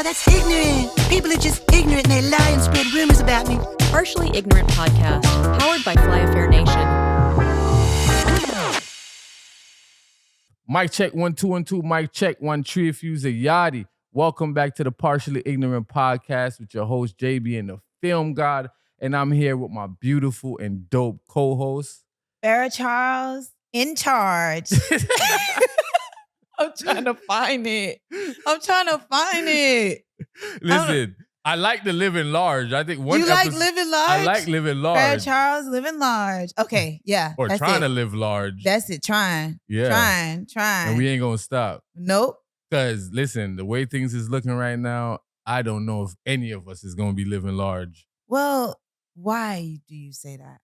that's ignorant. People are just ignorant and they lie and spread rumors about me. Partially Ignorant Podcast, powered by Fly Affair Nation. Mic check 1 2 1 2. Mic check 1 3. If you's a yachty, welcome back to the Partially Ignorant Podcast with your host JB and the Film God, and I'm here with my beautiful and dope co-host Farrah Charles in charge. I'm trying to find it. Listen, I like the living large. I think one You like living large? I like living Farrah large. Charles living large. Okay, yeah. Or that's trying it. to live large. That's it. Trying. Yeah. Trying. And we ain't gonna stop. Nope. Because listen, the way things is looking right now, I don't know if any of us is gonna be living large. Well, why do you say that?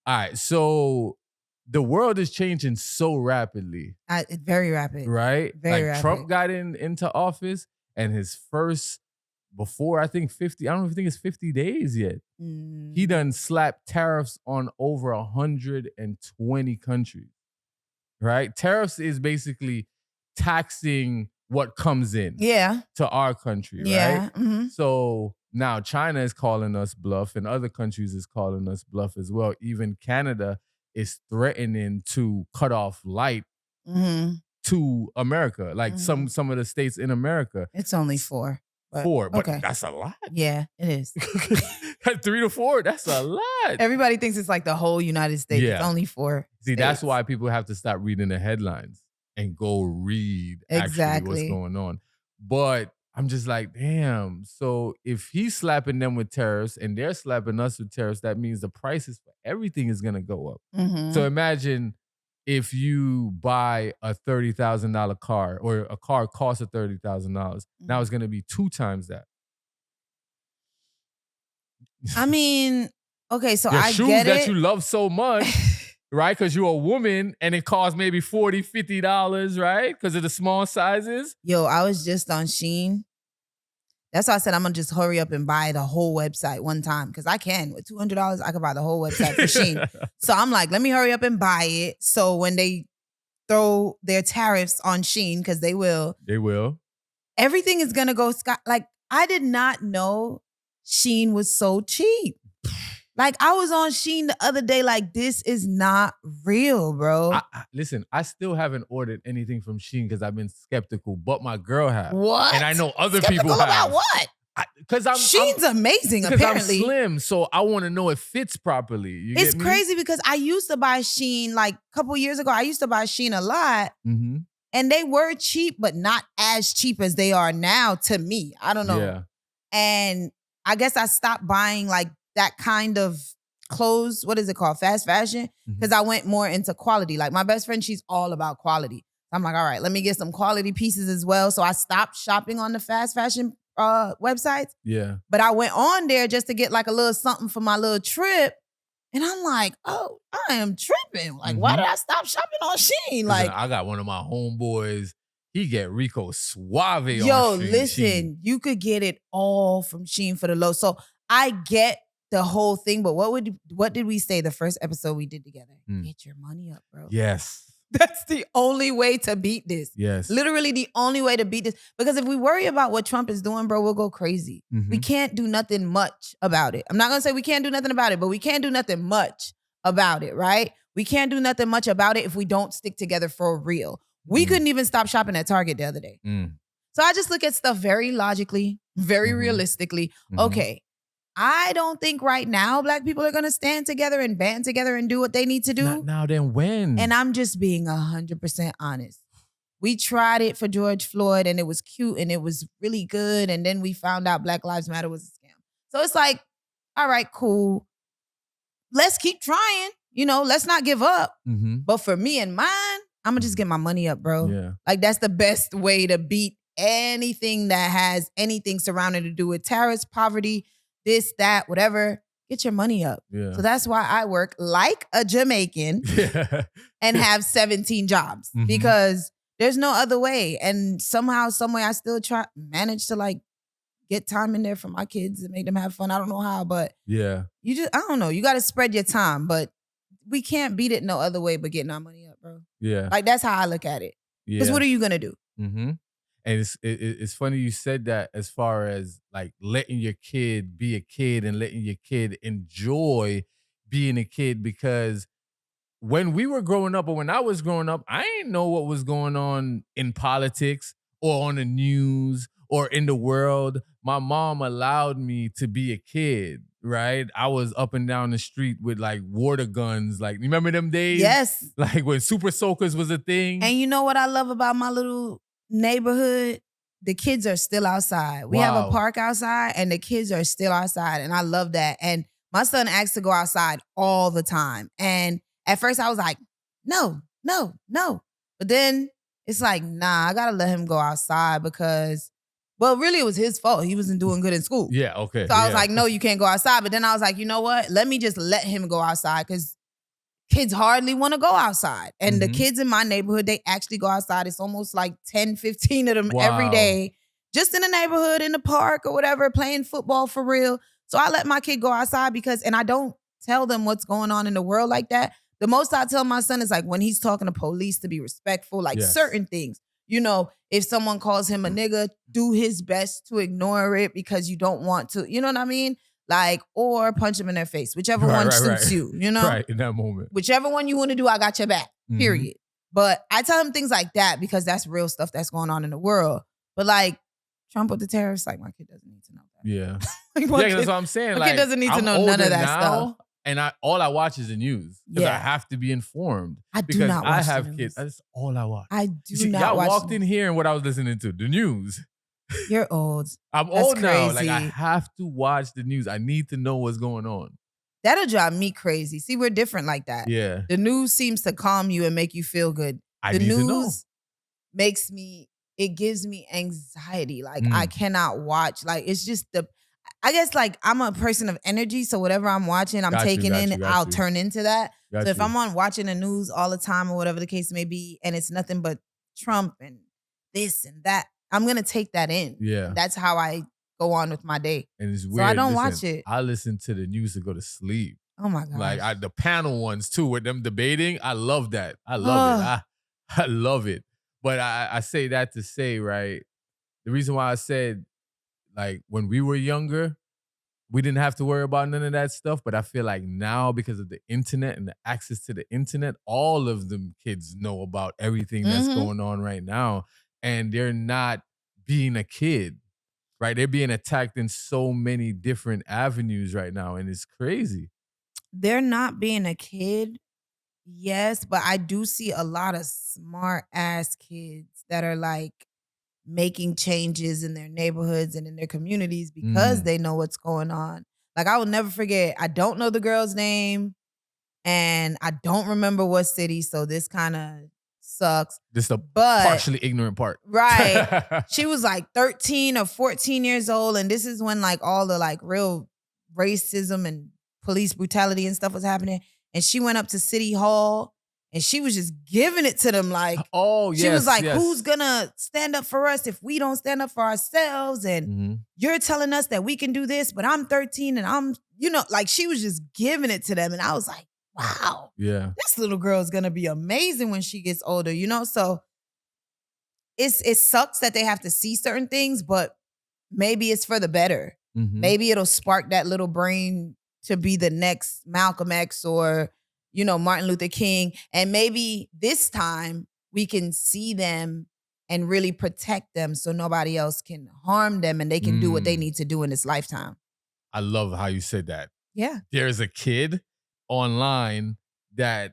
All right, so the world is changing so rapidly, Very rapid. right? Very rapid. Trump got into office, and his first, before I think 50, I don't even think it's 50 days yet. He done slapped tariffs on over 120 countries, right? Tariffs is basically taxing what comes in to our country, right? Mm-hmm. So now China is calling us bluff and other countries is calling us bluff as well. Even Canada is threatening to cut off light to America, like some of the states in America. It's only 4. But okay. That's a lot. Yeah, it is. 3 to 4, that's a lot. Everybody thinks it's like the whole United States. Yeah. It's only 4. See, states. that's why people have to stop reading the headlines and go read actually what's going on. But I'm just like, damn. So if he's slapping them with tariffs and they're slapping us with tariffs, that means the prices for everything is going to go up. So imagine if you buy a $30,000 car or a car costs $30,000. Now it's going to be 2 times that. I mean, okay, so Your I shoes get that it. you love so much, right? Because you're a woman and it costs maybe $40, $50, right? Because of the small sizes. Yo, I was just on Shein. That's why I said I'm gonna just hurry up and buy the whole website one time because I can. With $200, I could buy the whole website for Shein. So I'm like, let me hurry up and buy it. So when they throw their tariffs on Shein, because they will, everything is gonna go like I did not know Shein was so cheap. Like I was on Shein the other day, like this is not real, bro. Listen, I still haven't ordered anything from Shein because I've been skeptical, but my girl has. What? And I know other Skeptical people have. about what? Because Shein's amazing, because apparently. I'm slim, so I want to know it fits properly. You It's get me? crazy because I used to buy Shein like a couple years ago. I used to buy Shein a lot. Mm-hmm. And they were cheap, but not as cheap as they are now to me. I don't know. Yeah. And I guess I stopped buying like that kind of clothes. What is it called? Fast fashion. Because I went more into quality. Like my best friend, she's all about quality. I'm like, all right, let me get some quality pieces as well. So I stopped shopping on the fast fashion websites. Yeah. But I went on there just to get like a little something for my little trip. And I'm like, oh, I am tripping. Like, why did I stop shopping on Shein? Like, I got one of my homeboys. He get Rico Suave on yo, Shein. listen, you could get it all from Shein for the low. So I get the whole thing, but what did we say the first episode we did together? Get your money up, bro. Yes. That's the only way to beat this. Yes. Literally the only way to beat this. Because if we worry about what Trump is doing, bro, we'll go crazy. We can't do nothing much about it. I'm not going to say we can't do nothing about it, but we can't do nothing much about it, right? We can't do nothing much about it if we don't stick together for real. We couldn't even stop shopping at Target the other day. So I just look at stuff very logically, very realistically. Okay, I don't think right now Black people are going to stand together and band together and do what they need to do. Not now, then when? And I'm just being 100% honest. We tried it for George Floyd and it was cute and it was really good. And then we found out Black Lives Matter was a scam. So it's like, all right, cool. Let's keep trying. You know, let's not give up. But for me and mine, I'm going to just get my money up, bro. Yeah. Like that's the best way to beat anything that has anything surrounding to do with tariffs, poverty, this, that, whatever. Get your money up. Yeah. So that's why I work like a Jamaican and have 17 jobs because there's no other way. And somehow, some way, I still manage to like get time in there for my kids and make them have fun. I don't know how, but yeah, I don't know. You got to spread your time, but we can't beat it no other way but getting our money up, bro. Yeah. Like that's how I look at it. Because what are you going to do? And it's funny you said that as far as like letting your kid be a kid and letting your kid enjoy being a kid, because when we were growing up or when I was growing up, I didn't know what was going on in politics or on the news or in the world. My mom allowed me to be a kid, right? I was up and down the street with like water guns. Like, you remember them days? Yes. Like when Super Soakers was a thing. And you know what I love about my little neighborhood? The kids are still outside. We have a Wow. park outside and the kids are still outside. And I love that. And my son asks to go outside all the time. And at first I was like, no. But then it's like, nah, I gotta let him go outside because, well, really it was his fault. He wasn't doing good in school. Yeah, okay. So I was like, no, you can't go outside. But then I was like, you know what? Let me just let him go outside because kids hardly want to go outside. And the kids in my neighborhood, they actually go outside. It's almost like 10, 15 of them every day, just in the neighborhood, in the park or whatever, playing football for real. So I let my kid go outside because, and I don't tell them what's going on in the world like that. The most I tell my son is like when he's talking to police to be respectful, like certain things. You know, if someone calls him a nigga, do his best to ignore it because you don't want to, you know what I mean? Like, or punch them in their face, whichever one suits you, you know? Right, in that moment. Whichever one you want to do, I got your back, period. But I tell him things like that because that's real stuff that's going on in the world. But like, Trump with the terrorists, like my kid doesn't need to know that. Yeah. Like, That's what I'm saying. My kid doesn't need to know none of that stuff. And all I watch is the news because I have to be informed. I do not watch I have the news. kids. That's all I watch. I do not y'all watch walked in here and what I was listening to, the news. You're old. I'm That's old now. Like crazy. I have to watch the news. I need to know what's going on. That'll drive me crazy. See, we're different like that. Yeah. The news seems to calm you and make you feel good. I The need to know. news makes me, it gives me anxiety. Like I cannot watch. Like it's just I guess like I'm a person of energy. So whatever I'm watching, I'm taking in, I'll turn into that. So if I'm on watching the news all the time or whatever the case may be, and it's nothing but Trump and this and that, I'm going to take that in. Yeah. That's how I go on with my day. And it's weird. So I don't watch it. I listen to the news to go to sleep. Oh my God. Like the panel ones too, with them debating. I love that. I love it. I love it. But I say that to say, right, the reason why I said, like, when we were younger, we didn't have to worry about none of that stuff. But I feel like now, because of the internet and the access to the internet, all of them kids know about everything that's going on right now. And they're not being a kid, right? They're being attacked in so many different avenues right now. And it's crazy. They're not being a kid. Yes, but I do see a lot of smart ass kids that are like making changes in their neighborhoods and in their communities because they know what's going on. Like I will never forget, I don't know the girl's name and I don't remember what city, so this kind of sucks. This is the partially ignorant part. Right. She was like 13 or 14 years old, and this is when like all the like real racism and police brutality and stuff was happening. And she went up to City Hall and she was just giving it to them like, oh, yes, she was like, who's gonna stand up for us if we don't stand up for ourselves? And you're telling us that we can do this, but I'm 13 and I'm, you know, like she was just giving it to them. And I was like, wow, this little girl is gonna be amazing when she gets older, you know? So it sucks that they have to see certain things, but maybe it's for the better. Maybe it'll spark that little brain to be the next Malcolm X or, you know, Martin Luther King. And maybe this time we can see them and really protect them so nobody else can harm them and they can do what they need to do in this lifetime. I love how you said that. Yeah. There's a kid online that,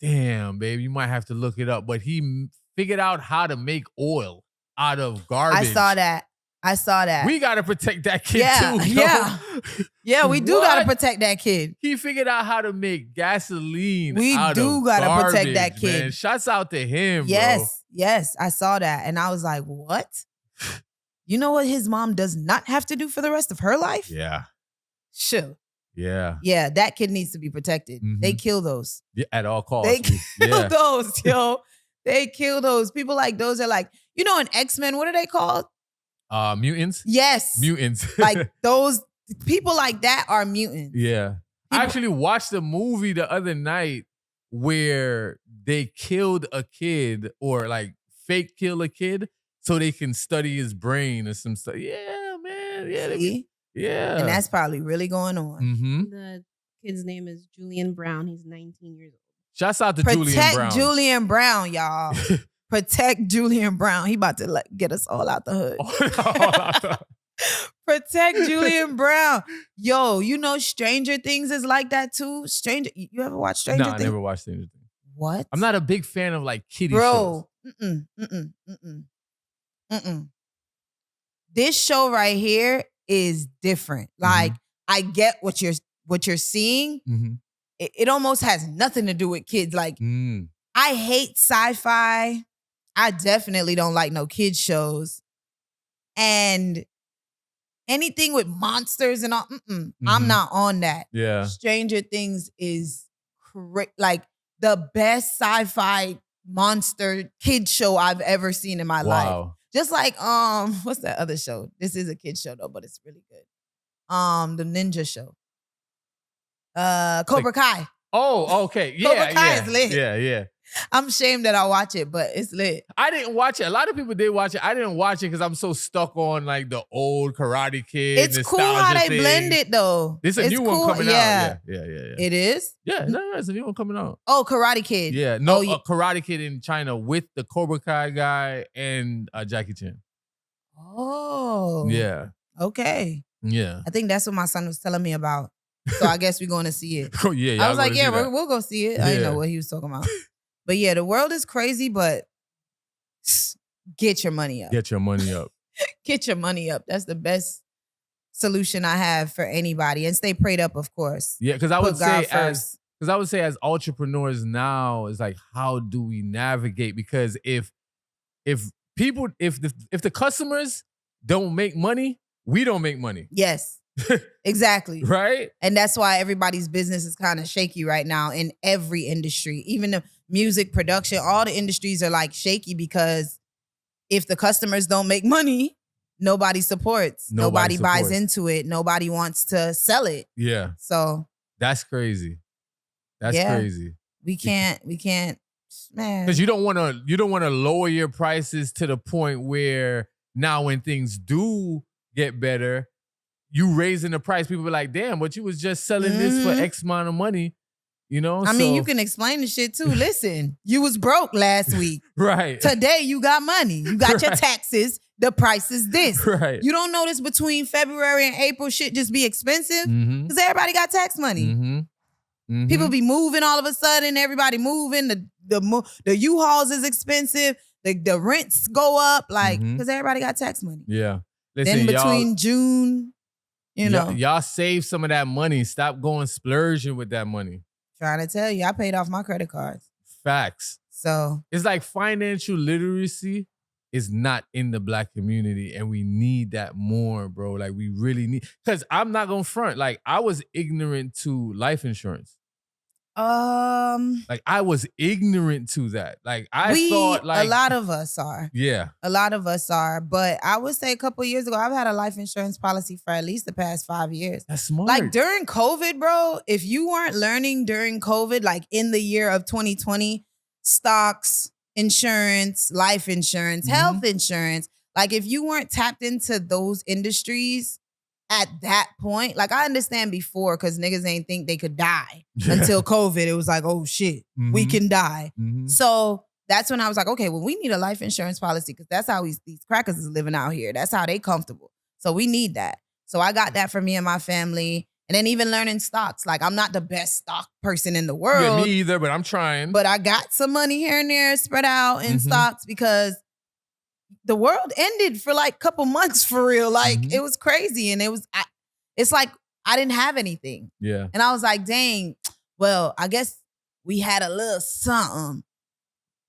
damn, babe, you might have to look it up, but he figured out how to make oil out of garbage. I saw that. We got to protect that kid too. Yeah, we do got to protect that kid. He figured out how to make gasoline We out do of got to garbage, protect that kid. Man. Shouts out to him, Yes, I saw that. And I was like, what? You know what his mom does not have to do for the rest of her life? Yeah. Sure. Yeah. Yeah, that kid needs to be protected. They kill those. Yeah, at all costs. They kill those, yo. They kill those. People like those are like, you know, in X-Men, what are they called? Mutants? Yes. Mutants. Like those people like that are mutants. Yeah. I actually watched a movie the other night where they killed a kid or like fake kill a kid so they can study his brain or some stuff. Yeah, man. Yeah, See? yeah. And that's probably really going on. Mm-hmm. The kid's name is Julian Brown. He's 19 years old. Shouts out to Julian Brown. Protect Julian Brown, y'all. Protect Julian Brown. He about to get us all out the hood. Protect Julian Brown. Yo, you know Stranger Things is like that too? You ever watch Stranger Things? I never watched Stranger Things. What? I'm not a big fan of like kiddie shows. Bro, this show right here is different. Like, I get what you're seeing. Mm-hmm. It almost has nothing to do with kids. Like, I hate sci-fi. I definitely don't like no kids shows. And anything with monsters and all, I'm not on that. Yeah. Stranger Things is like the best sci-fi monster kid show I've ever seen in my life. Just like, what's that other show? This is a kid show though, but it's really good. The ninja show. Cobra Kai. Oh, okay. Yeah, Cobra Kai is lit. Yeah. I'm ashamed that I watch it, but it's lit. I didn't watch it. A lot of people did watch it. I didn't watch it because I'm so stuck on like the old Karate Kid. It's cool how they blend it though. There's a new one coming out. Yeah. It is? Yeah, no, there's a new one coming out. Oh, Karate Kid. Yeah, no, Karate Kid in China with the Cobra Kai guy and Jackie Chan. Oh. Yeah. Okay. Yeah. I think that's what my son was telling me about. So I guess we're going to see it. Oh, yeah. I was like, yeah, we'll go see it. I didn't know what he was talking about. But yeah, the world is crazy, but get your money up. Get your money up. Get your money up. That's the best solution I have for anybody. And stay prayed up, of course. Yeah, because I would say as entrepreneurs now, it's like, how do we navigate? Because if the customers don't make money, we don't make money. Yes. Exactly. Right? And that's why everybody's business is kind of shaky right now in every industry. Even the music production, all the industries are like shaky because if the customers don't make money, nobody supports. Nobody buys into it. Nobody wants to sell it. Yeah. So that's crazy. That's crazy. We can't, man. Because you don't want to lower your prices to the point where now when things do get better, you raising the price, people be like, damn, but you was just selling this for X amount of money, you know? I mean, you can explain the shit too. Listen, you was broke last week. Right. Today you got money. You got your taxes. The price is this. Right. You don't notice between February and April shit just be expensive? Because everybody got tax money. People be moving all of a sudden. Everybody moving. The U-Hauls is expensive. The rents go up. Like, because everybody got tax money. Yeah. Listen, then between June, you know. Y'all save some of that money. Stop going splurging with that money. Trying to tell you, I paid off my credit cards. Facts. So. It's like financial literacy is not in the Black community, and we need that more, bro. Like, we really need, because I'm not gonna front. Like, I was ignorant to life insurance. Like, I was ignorant to that. Like, I thought like a lot of us are. Yeah. A lot of us are. But I would say a couple of years ago, I've had a life insurance policy for at least the past 5 years. That's smart. Like during COVID, bro, if you weren't learning during COVID, like in the year of 2020, stocks, insurance, life insurance, health insurance, like if you weren't tapped into those industries at that point, like I understand before because niggas ain't think they could die until COVID. It was like, oh shit, we can die. So that's when I was like, okay, well, we need a life insurance policy because that's how these crackers is living out here. That's how they comfortable. So we need that. So I got that for me and my family. And then even learning stocks. Like I'm not the best stock person in the world. Yeah, me either, but I'm trying. But I got some money here and there spread out in stocks because the world ended for like a couple months for real. Like it was crazy. And it's like I didn't have anything. Yeah. And I was like, dang, well, I guess we had a little something,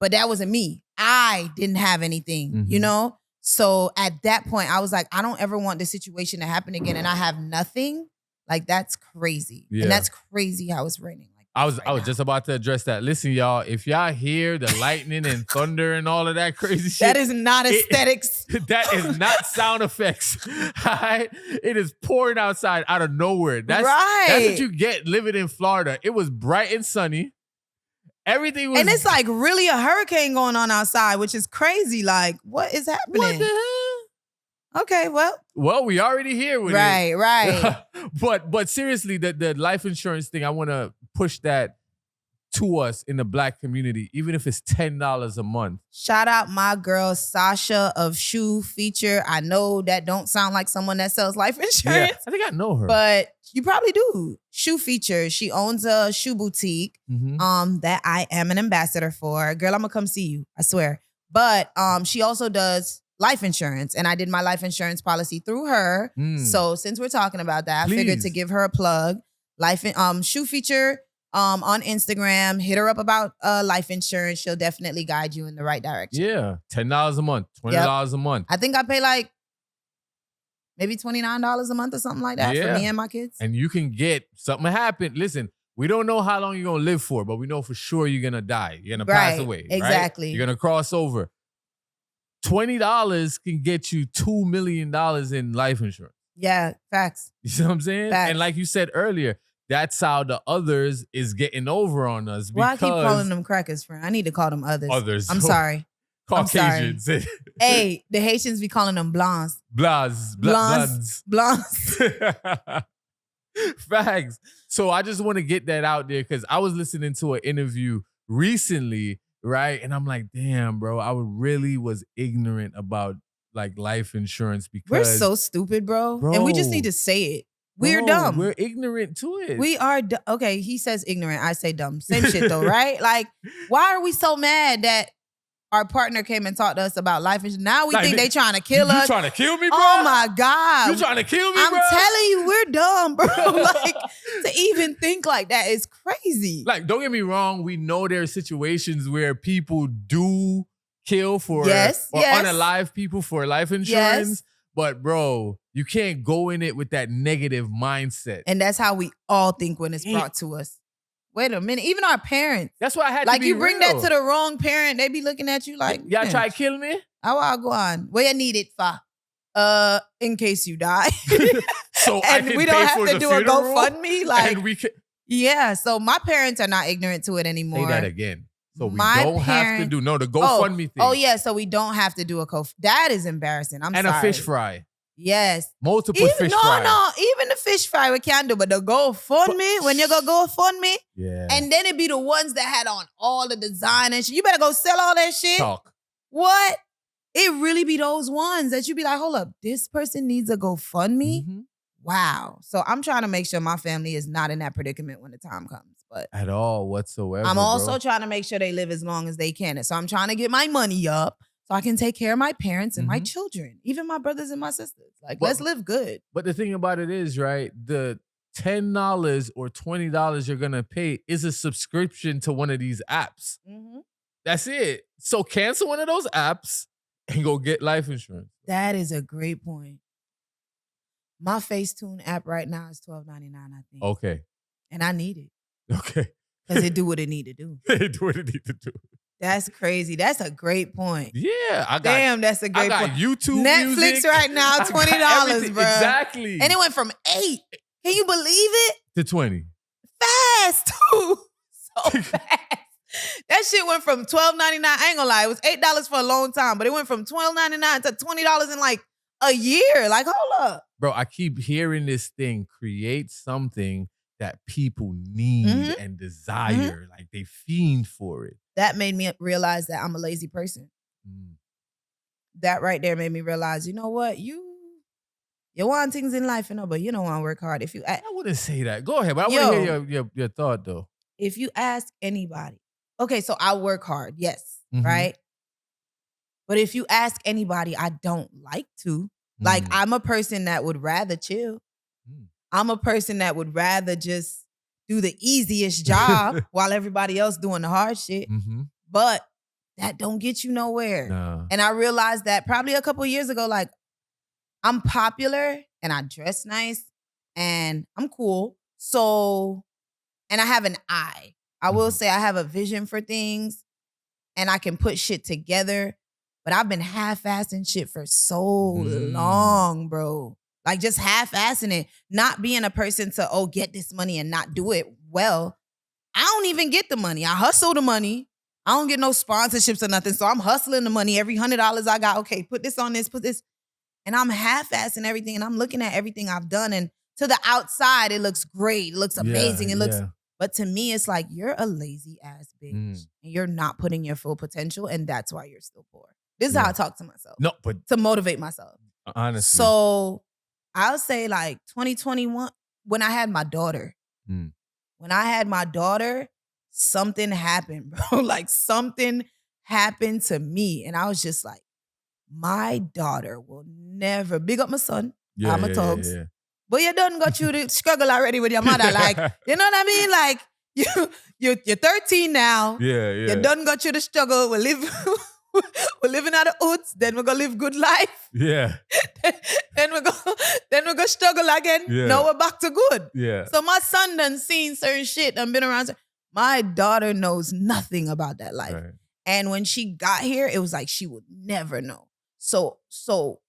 but that wasn't me. I didn't have anything, you know? So at that point, I was like, I don't ever want this situation to happen again. And I have nothing. Like that's crazy. Yeah. And that's crazy how it's raining. I was just about to address that. Listen, y'all, if y'all hear the lightning and thunder and all of that crazy shit. That is not aesthetics. That is not sound effects. Right? It is pouring outside out of nowhere. That's what you get living in Florida. It was bright and sunny. Everything was... And it's like really a hurricane going on outside, which is crazy. Like, what is happening? What the hell? Okay, Well, we already here with right, it. right. But seriously, the life insurance thing, I want to push that to us in the Black community, even if it's $10 a month. Shout out my girl Sasha of Shoe Feature. I know that don't sound like someone that sells life insurance. Yeah, I think I know her. But you probably do. Shoe Feature. She owns a shoe boutique that I am an ambassador for. Girl, I'm gonna come see you. I swear. But she also does life insurance, and I did my life insurance policy through her. So since we're talking about that, I figured to give her a plug. Shoe Feature on Instagram. Hit her up about life insurance. She'll definitely guide you in the right direction. Yeah, $10 a month, $20 a month. I think I pay like maybe $29 a month or something like that for me and my kids. And you can get something happen. Listen, we don't know how long you're going to live for, but we know for sure you're going to die. You're going to pass away. Exactly. Right? You're going to cross over. $20 can get you $2 million in life insurance. Yeah, facts. You see what I'm saying? Facts. And like you said earlier, that's how the others is getting over on us. Well, I keep calling them crackers, friend. I need to call them others. Others. I'm sorry. Caucasians. Hey, the Haitians be calling them blondes. Blondes. Facts. So I just want to get that out there because I was listening to an interview recently, right? And I'm like, damn, bro, I really was ignorant about like life insurance because we're so stupid, bro. And we just need to say it. We're dumb. We're ignorant to it. We are. Okay, he says ignorant. I say dumb. Same shit though, right? Like, why are we so mad that our partner came and talked to us about life insurance? Now we like, think they trying to kill us. You trying to kill me, bro? Oh my God. You trying to kill me, I'm bro? telling you, we're dumb, bro. Like, to even think like that is crazy. Like, don't get me wrong. We know there are situations where people do kill for or unalive people for life insurance. Yes. But bro, you can't go in it with that negative mindset. And that's how we all think when it's brought to us. Wait a minute. Even our parents. That's why I had like to be you bring real. that to the wrong parent, they be looking at you like, y'all try to kill me? How I go on? What you need it for? In case you die. So and I can we don't pay have for to the do funeral, a GoFundMe. Like, and we can yeah. So my parents are not ignorant to it anymore. say that again. So we My don't have to do the GoFundMe thing. Oh yeah, so we don't have to do a that is embarrassing. I'm and sorry. a fish fry. Yes. Multiple fish fries. No, even the fish fry we can do, but the GoFundMe, when you go GoFundMe, yeah. and then it be the ones that had on all the design and shit. You better go sell all that shit. Talk. What? It really be those ones that you be like, hold up, this person needs a GoFundMe? Mm-hmm. Wow. So I'm trying to make sure my family is not in that predicament when the time comes. But At all whatsoever. I'm also trying to make sure they live as long as they can. And so I'm trying to get my money up so I can take care of my parents and my children, even my brothers and my sisters. Like, let's live good. But the thing about it is, right, the $10 or $20 you're going to pay is a subscription to one of these apps. Mm-hmm. That's it. So cancel one of those apps and go get life insurance. That is a great point. My Facetune app right now is $12.99, I think. Okay. And I need it. Okay. Because it do what it need to do. They do what it need to do. That's crazy. That's a great point. Yeah. Damn, that's a great point. I got YouTube Netflix music. I got $20, bro. Exactly. And it went from 8. Can you believe it? To 20. Fast, too. So fast. That shit went from $12.99. I ain't gonna lie. It was $8 for a long time, but it went from $12.99 to $20 in like a year. Like, hold up. Bro, I keep hearing this thing, create something that people need and desire. Like they fiend for it. That made me realize that I'm a lazy person. That right there made me realize, you know what? You want things in life, but you don't want to work hard. I wouldn't say that. Go ahead, but I want to hear your thought though. If you ask anybody, okay, so I work hard, yes, right? But if you ask anybody, I don't like to. Like, I'm a person that would rather chill. I'm a person that would rather just do the easiest job while everybody else doing the hard shit. But that don't get you nowhere. Nah. And I realized that probably a couple years ago, like, I'm popular and I dress nice and I'm cool. So, and I have an eye. I will say I have a vision for things and I can put shit together. But I've been half-assing shit for so long, bro. Like just half-assing it. Not being a person to, get this money and not do it well. I don't even get the money. I hustle the money. I don't get no sponsorships or nothing. So I'm hustling the money. Every $100 I got, okay, put this on this, put this. And I'm half-assing everything. And I'm looking at everything I've done. And to the outside, it looks great. It looks amazing. It looks, but to me, it's like, you're a lazy ass bitch. And you're not putting your full potential. And that's why you're still poor. This is how I talk to myself. No, but to motivate myself. Honestly. So I'll say like 2021, when I had my daughter. When I had my daughter, something happened, bro. Like something happened to me. And I was just like, my daughter will never, big up my son. I'm a tugs. But you done got you to struggle already with your mother. Like, you know what I mean? Like you're 13 now. You done got you to struggle. We're living out of hoods. Then we're gonna live good life. Yeah. then we're gonna struggle again. Now we're back to good. So my son done seen certain shit and been around. My daughter knows nothing about that life. Right. And when she got here, it was like she would never know. So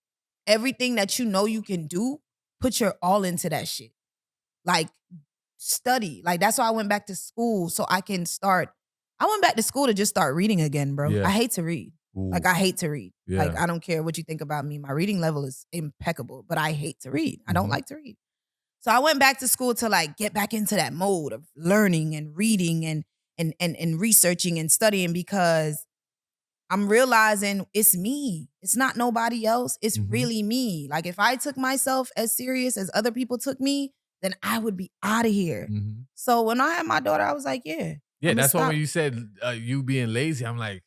everything that you know you can do, put your all into that shit. Like study. Like that's why I went back to school so I can start. I went back to school to just start reading again, bro. I hate to read. Like I hate to read. Like I don't care what you think about me. My reading level is impeccable, but I hate to read. I don't like to read. So I went back to school to like get back into that mode of learning and reading and researching and studying because I'm realizing it's me. It's not nobody else. It's really me. Like if I took myself as serious as other people took me, then I would be out of here. So when I had my daughter, I was like, yeah, that's why when you said you being lazy, I'm like,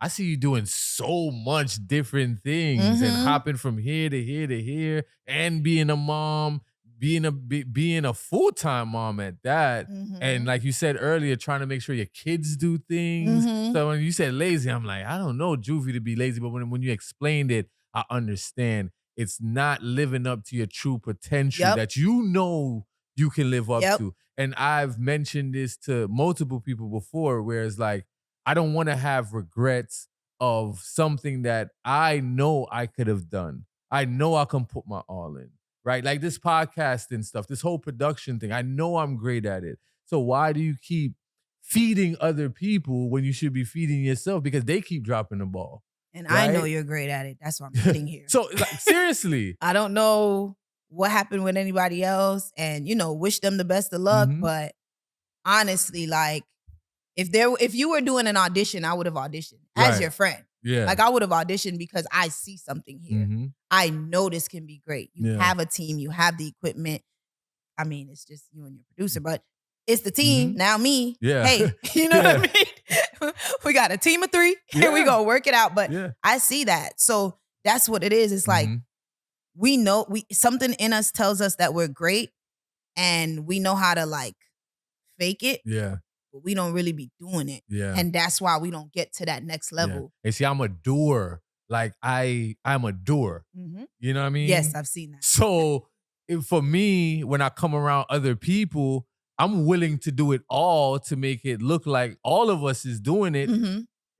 I see you doing so much different things and hopping from here to here to here and being a mom, being a full-time mom at that. And like you said earlier, trying to make sure your kids do things. So when you said lazy, I'm like, I don't know Juvie to be lazy, but when you explained it, I understand. It's not living up to your true potential that you know you can live up to. And I've mentioned this to multiple people before, where it's like, I don't want to have regrets of something that I know I could have done. I know I can put my all in, right? Like this podcast and stuff, this whole production thing, I know I'm great at it. So why do you keep feeding other people when you should be feeding yourself? Because they keep dropping the ball. And right? I know you're great at it. That's why I'm sitting here. So like, seriously. I don't know what happened with anybody else and, wish them the best of luck. But honestly, like, if you were doing an audition, I would have auditioned as your friend. Yeah. Like I would have auditioned because I see something here. I know this can be great. You have a team, you have the equipment. I mean, it's just you and your producer, but it's the team, now me. Yeah. Hey, you know what I mean? We got a team of 3 and we gonna work it out. But I see that. So that's what it is. It's like we know something in us tells us that we're great and we know how to like fake it. Yeah. But we don't really be doing it. Yeah. And that's why we don't get to that next level. And see, I'm a doer. Like I'm a doer. You know what I mean? Yes, I've seen that. So for me, when I come around other people, I'm willing to do it all to make it look like all of us is doing it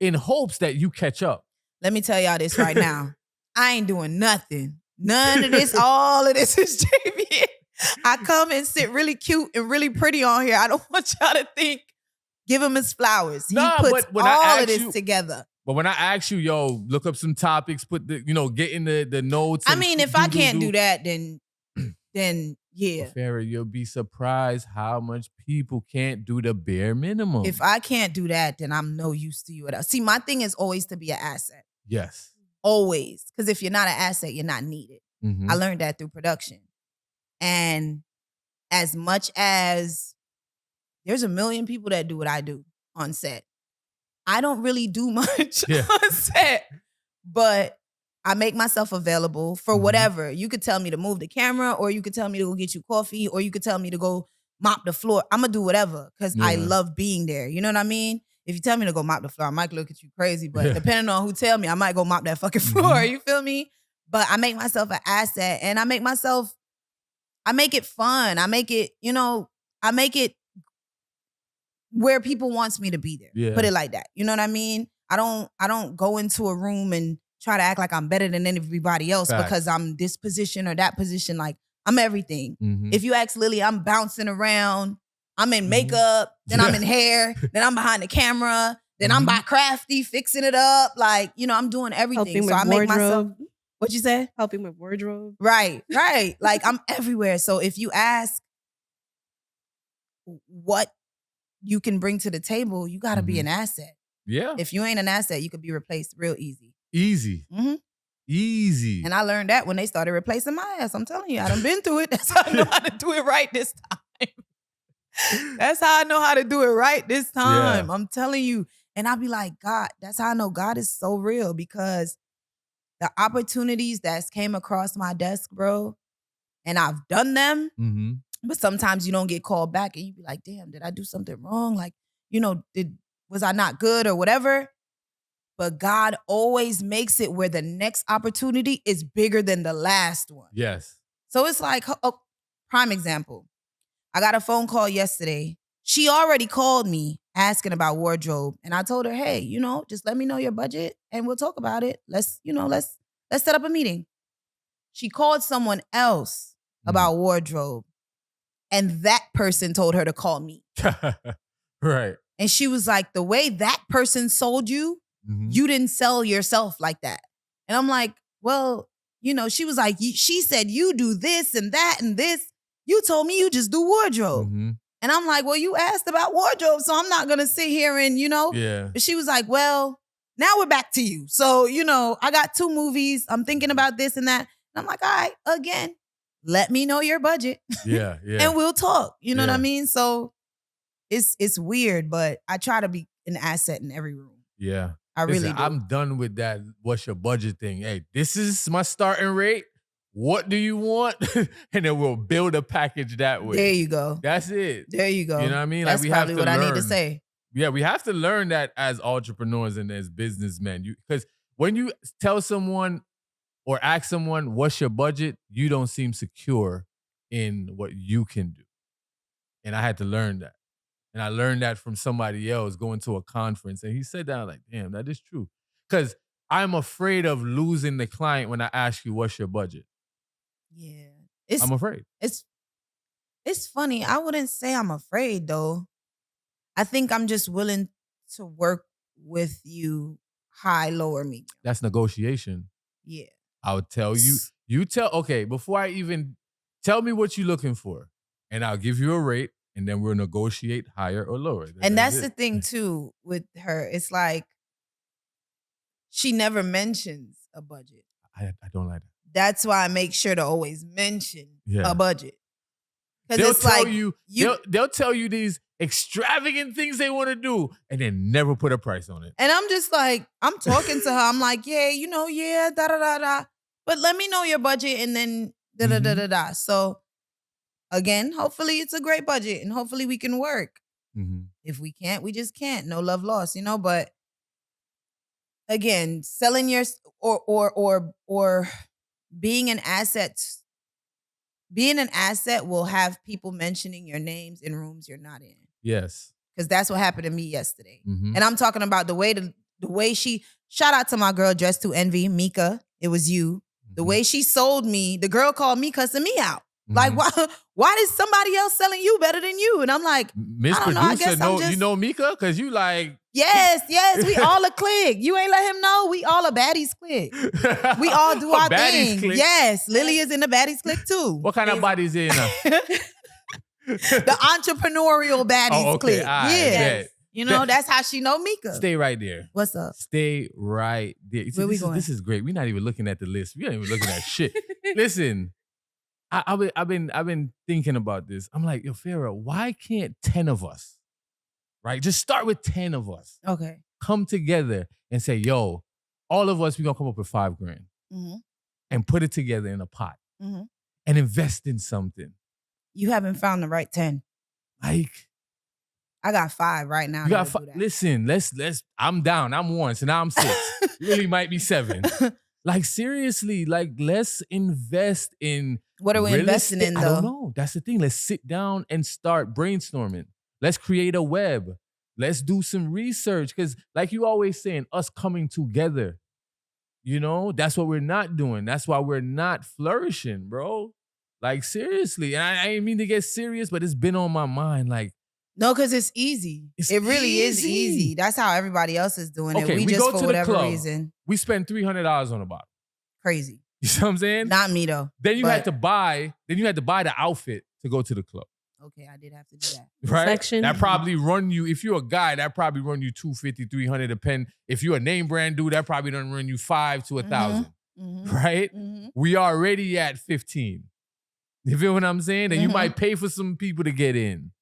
in hopes that you catch up. Let me tell y'all this right now. I ain't doing nothing. None of this, all of this is JV. I come and sit really cute and really pretty on here. I don't want y'all to think, give him his flowers. He puts all of this together. But when I ask you, yo, look up some topics, put the, get in the notes. I mean, if I can't do that, then yeah. Farrah, you'll be surprised how much people can't do the bare minimum. If I can't do that, then I'm no use to you at all. See, my thing is always to be an asset. Yes. Always. Because if you're not an asset, you're not needed. I learned that through production. And as much as there's a million people that do what I do on set, I don't really do much on set. But I make myself available for whatever. You could tell me to move the camera, or you could tell me to go get you coffee, or you could tell me to go mop the floor. I'm going to do whatever because I love being there. You know what I mean? If you tell me to go mop the floor, I might look at you crazy, but depending on who tell me, I might go mop that fucking floor. You feel me? But I make myself an asset and I make it fun. I make it, I make it where people wants me to be there. Yeah. Put it like that. You know what I mean? I don't go into a room and try to act like I'm better than everybody else because I'm this position or that position. Like I'm everything. If you ask Lily, I'm bouncing around I'm in makeup, then I'm in hair, then I'm behind the camera, then I'm by Crafty fixing it up. Like, I'm doing everything. Helping so with I make myself. wardrobe. What you say? Helping with wardrobe. Right. Like I'm everywhere. So if you ask what you can bring to the table, you got to be an asset. Yeah. If you ain't an asset, you could be replaced real easy. Easy. Easy. And I learned that when they started replacing my ass. I'm telling you, I done been through it. That's how I know how to do it right this time. That's how I know how to do it right this time. Yeah. I'm telling you. And I'll be like, God, that's how I know God is so real, because the opportunities that's came across my desk, bro, and I've done them, but sometimes you don't get called back and you be like, damn, did I do something wrong? Like, was I not good or whatever? But God always makes it where the next opportunity is bigger than the last one. Yes. So it's like, prime example. I got a phone call yesterday. She already called me asking about wardrobe. And I told her, hey, just let me know your budget and we'll talk about it. Let's set up a meeting. She called someone else about wardrobe. And that person told her to call me. Right. And she was like, the way that person sold you, you didn't sell yourself like that. And I'm like, well, she was like, she said you do this and that and this. You told me you just do wardrobe. And I'm like, well, you asked about wardrobe, so I'm not going to sit here and, Yeah. But she was like, well, now we're back to you. So, I got 2 movies. I'm thinking about this and that. And I'm like, all right, again, let me know your budget. Yeah. Yeah. And we'll talk. You know what I mean? So it's weird, but I try to be an asset in every room. Yeah. I really do. I'm done with that. What's your budget thing? Hey, this is my starting rate. What do you want? And then we'll build a package that way. There you go. That's it. There you go. You know what I mean? That's like we probably have to what learn. I need to say. Yeah, we have to learn that as entrepreneurs and as businessmen. Because when you tell someone or ask someone, what's your budget? You don't seem secure in what you can do. And I had to learn that. And I learned that from somebody else going to a conference. And he said that, like, damn, that is true. Because I'm afraid of losing the client when I ask you, what's your budget? Yeah. I'm afraid. It's funny. I wouldn't say I'm afraid, though. I think I'm just willing to work with you high, lower, medium. That's negotiation. Yeah. I'll tell you. Okay, before I even tell me what you're looking for, and I'll give you a rate, and then we'll negotiate higher or lower. And that's the thing, too, with her. It's like she never mentions a budget. I don't like that. That's why I make sure to always mention a budget. They'll tell you, they'll tell you these extravagant things they want to do, and then never put a price on it. And I'm just like, I'm talking to her. I'm like, yeah, da da da da. But let me know your budget, and then da da da da da. So again, hopefully it's a great budget, and hopefully we can work. If we can't, we just can't. No love lost, But again, selling your or being an asset. Being an asset will have people mentioning your names in rooms you're not in. Yes. Because that's what happened to me yesterday. And I'm talking about the way she, shout out to my girl Dressed to Envy, Mika. It was you. The way she sold me, the girl called me cussing me out. Like, why is somebody else selling you better than you? And I'm like, Miss I don't Producer, know. you know Mika? Because you like... Yes, we all a clique. You ain't let him know. We all a baddies clique. We all do our thing. Clique. Yes, Lily is in the baddies clique too. What kind of bodies in The entrepreneurial baddies clique. Yes. That's how she know Mika. Stay right there. What's up? Stay right there. See, Where we going? This is great. We're not even looking at the list. We ain't even looking at shit. Listen, I've been thinking about this. I'm like, yo, Farrah, why can't 10 of us, right? Just start with 10 of us. Okay. Come together and say, yo, all of us, we're gonna come up with $5,000 and put it together in a pot and invest in something. You haven't found the right 10. Like, I got 5 right now. You got 5. Listen, let's. I'm down. I'm 1, so now I'm 6. Really might be 7. Like, seriously, like, let's invest in. What are we investing in, though? I don't know. That's the thing. Let's sit down and start brainstorming. Let's create a web. Let's do some research. Because like you always saying, us coming together, that's what we're not doing. That's why we're not flourishing, bro. Like, seriously. And I ain't mean to get serious, but it's been on my mind. Like, No, because it's easy. It really is easy. That's how everybody else is doing it. Okay, We we just, go for to the whatever club. reason, We spend $300 on a bottle. crazy. You see what I'm saying? Not me though. Then you but- had to buy the outfit to go to the club. Okay, I did have to do that. Right? Section. That probably run you, if you're a guy, that probably run you $250, $300, depend. If you're a name brand dude, that probably done run you $500 to $1,000. Right? We already at 15. You feel what I'm saying? And you might pay for some people to get in.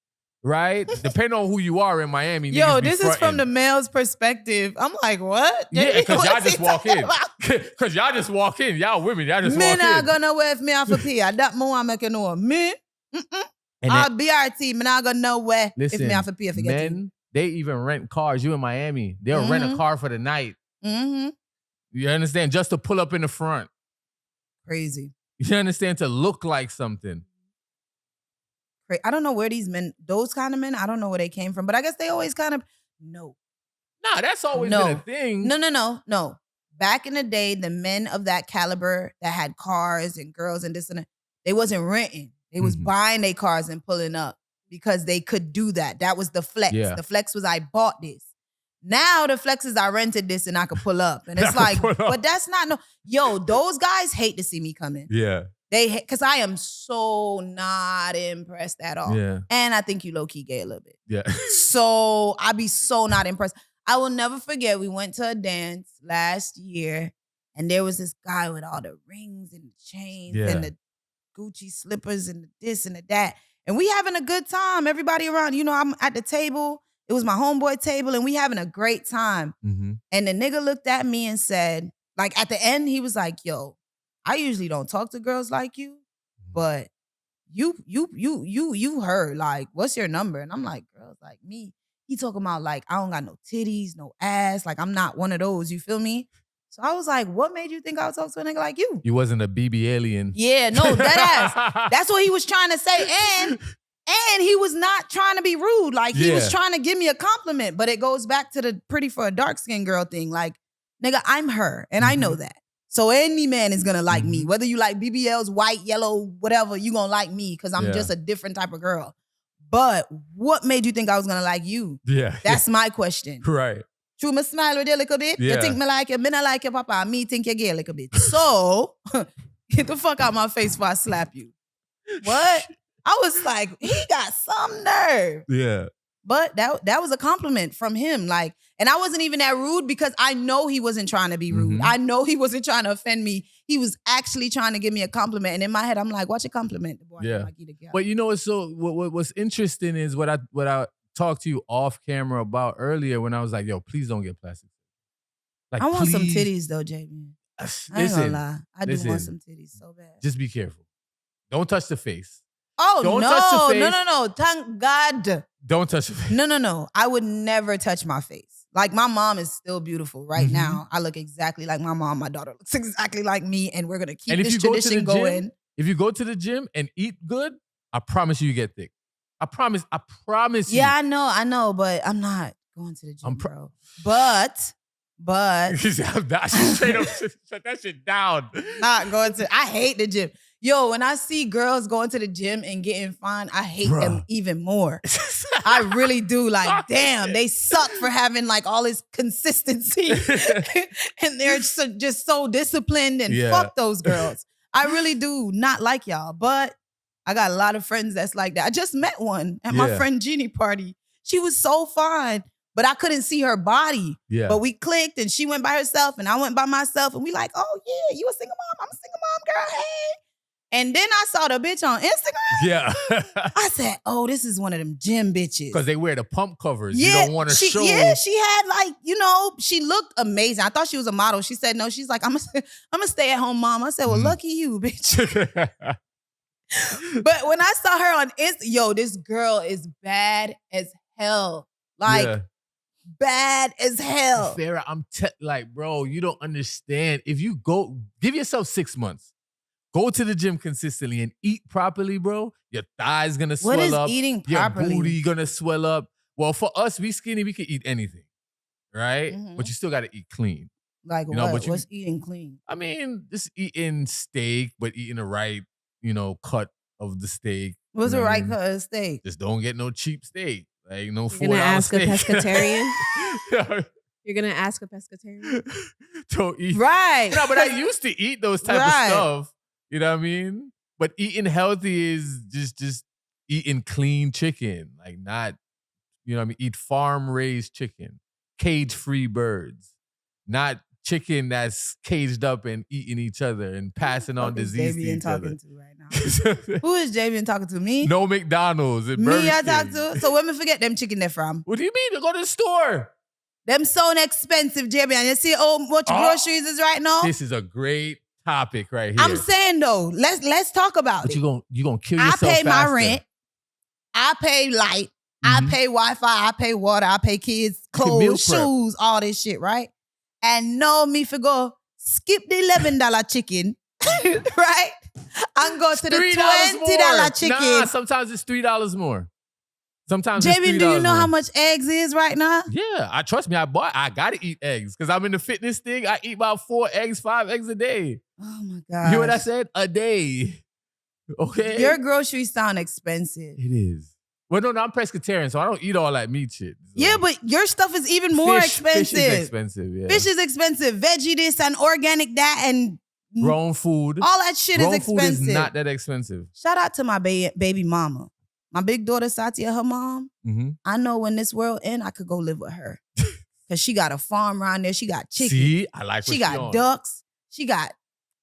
Right? Depending on who you are in Miami. Yo, this is from the male's perspective. I'm like, what? Yeah, because y'all What's just he walk in. talking about? Because y'all just walk in. Y'all women, y'all just Me walk not in. gonna wear if me have to pay. I that more I'm making know. Me? And I'll BRT. Me not gonna know where if listen, me have to pay if I get men, they even rent cars. You in Miami, they'll rent a car for the night. You understand? Just to pull up in the front. Crazy. You understand? To look like something. I don't know where these men, those kind of men, I don't know where they came from, but I guess they always kind of, no. Nah, that's always been a thing. No. Back in the day, the men of that caliber that had cars and girls and this and that, they wasn't renting. They was buying their cars and pulling up because they could do that. That was the flex. Yeah. The flex was, I bought this. Now the flex is, I rented this and I could pull up. And it's like, but that's not, no. Yo, those guys hate to see me come in. Yeah. Because I am so not impressed at all. Yeah. And I think you low-key gay a little bit. Yeah. So I be so not impressed. I will never forget, we went to a dance last year and there was this guy with all the rings and the chains and the Gucci slippers and the this and the that. And we having a good time. Everybody around, I'm at the table. It was my homeboy table and we having a great time. And the nigga looked at me and said, like at the end, he was like, yo, I usually don't talk to girls like you, but you heard, like, what's your number? And I'm like, girls like me. He talking about like, I don't got no titties, no ass. Like, I'm not one of those, you feel me? So I was like, what made you think I would talk to a nigga like you? You wasn't a BB alien. Yeah, no, that ass. That's what he was trying to say. And he was not trying to be rude. Like, he was trying to give me a compliment. But it goes back to the pretty for a dark-skinned girl thing. Like, nigga, I'm her. And I know that. So any man is going to like me. Whether you like BBLs, white, yellow, whatever, you going to like me because I'm just a different type of girl. But what made you think I was going to like you? Yeah. That's my question. Right. True, me smile with you a little bit. Yeah. You think me like you, me not like you, papa. Me think you're gay a little bit. So, get the fuck out my face before I slap you. What? I was like, he got some nerve. Yeah. But that was a compliment from him. Like, and I wasn't even that rude because I know he wasn't trying to be rude. I know he wasn't trying to offend me. He was actually trying to give me a compliment. And in my head, I'm like, watch a compliment. The boy, Yeah. like you the girl. But you know what's interesting is what I talked to you off camera about earlier when I was like, yo, please don't get plastic. Like, I want some please. titties though, JB. I ain't Listen, gonna lie. I do want some titties so bad. just be careful. Don't touch the face. Oh, Don't touch the face. No. Thank God. Don't touch the face. No. I would never touch my face. Like, my mom is still beautiful right now. I look exactly like my mom. My daughter looks exactly like me. And we're going to keep this tradition going. If you go to the gym and eat good, I promise you get thick. I promise you. Yeah, I know, but I'm not going to the gym, bro. But She's straight up shut that shit down. not going to. I hate the gym. Yo, when I see girls going to the gym and getting fine, I hate them even more. I really do. Like, damn, they suck for having like all this consistency. And they're just so disciplined and fuck those girls. I really do not like y'all. But I got a lot of friends that's like that. I just met one at my friend Jeannie party. She was so fine, but I couldn't see her body. Yeah. But we clicked and she went by herself and I went by myself. And we like, oh yeah, you a single mom? I'm a single mom, girl. Hey. And then I saw the bitch on Instagram. Yeah. I said, oh, this is one of them gym bitches. Because they wear the pump covers. Yeah, You don't want to show. Yeah, she had like, she looked amazing. I thought she was a model. She said, no, she's like, I'm a stay-at-home mom. I said, well, lucky you, bitch. But when I saw her on Insta, this girl is bad as hell. Like, bad as hell. Farrah, like, bro, you don't understand. If you go, give yourself 6 months. Go to the gym consistently and eat properly, bro. Your thighs gonna swell up. What is eating properly? Your booty gonna swell up. Well, for us, we skinny, we can eat anything, right? But you still gotta eat clean. Like what? What's eating clean? I mean, just eating steak, but eating the right, cut of the steak. What's the right cut of steak? Just don't get no cheap steak, Like no You're gonna $4 ask a steak. pescatarian? You're gonna ask a pescatarian? Don't eat. Right. No, but I used to eat those type Right. of stuff. You know what I mean? But eating healthy is just eating clean chicken. Like not, you know what I mean? Eat farm-raised chicken. Cage-free birds. Not chicken that's caged up and eating each other and passing on Fuck is disease to Javian each talking other. to right now? Who is Javian talking to? Me? No McDonald's. And Me Burger I talk King. to? So where me forget them chicken they from? What do you mean? Go to the store. Them so expensive, Javian. You see how much groceries is right now? This is a great topic right here. I'm saying though, let's talk about but it. you gonna kill I yourself pay my faster. rent. I pay light. Mhm. I pay Wi-Fi. I pay water. I pay kids' Meal clothes, prep. shoes, all this shit, right? And no, me for go skip the $11 chicken, right? And go to the $3 more. $20 chicken. Nah, sometimes it's $3 more. Sometimes it's Javian, $3 do you know more. how much eggs is right now? Yeah, trust me. I gotta eat eggs because I'm in the fitness thing. I eat about 4 eggs, 5 eggs a day. Oh my You god! hear what I said? A day. Okay. Your groceries sound expensive. It is. Well, no, I'm pescatarian, so I don't eat all that meat shit. So. Yeah, but your stuff is even more expensive. Fish is expensive. Yeah. Fish is expensive. Veggie this and organic that and grown food. all that shit grown is expensive. food is not that expensive. Shout out to my baby mama. My big daughter Satya, her mom. Mm-hmm. I know when this world end, I could go live with her. Cause she got a farm around there. She got chickens. See, I like what She got on. ducks. She got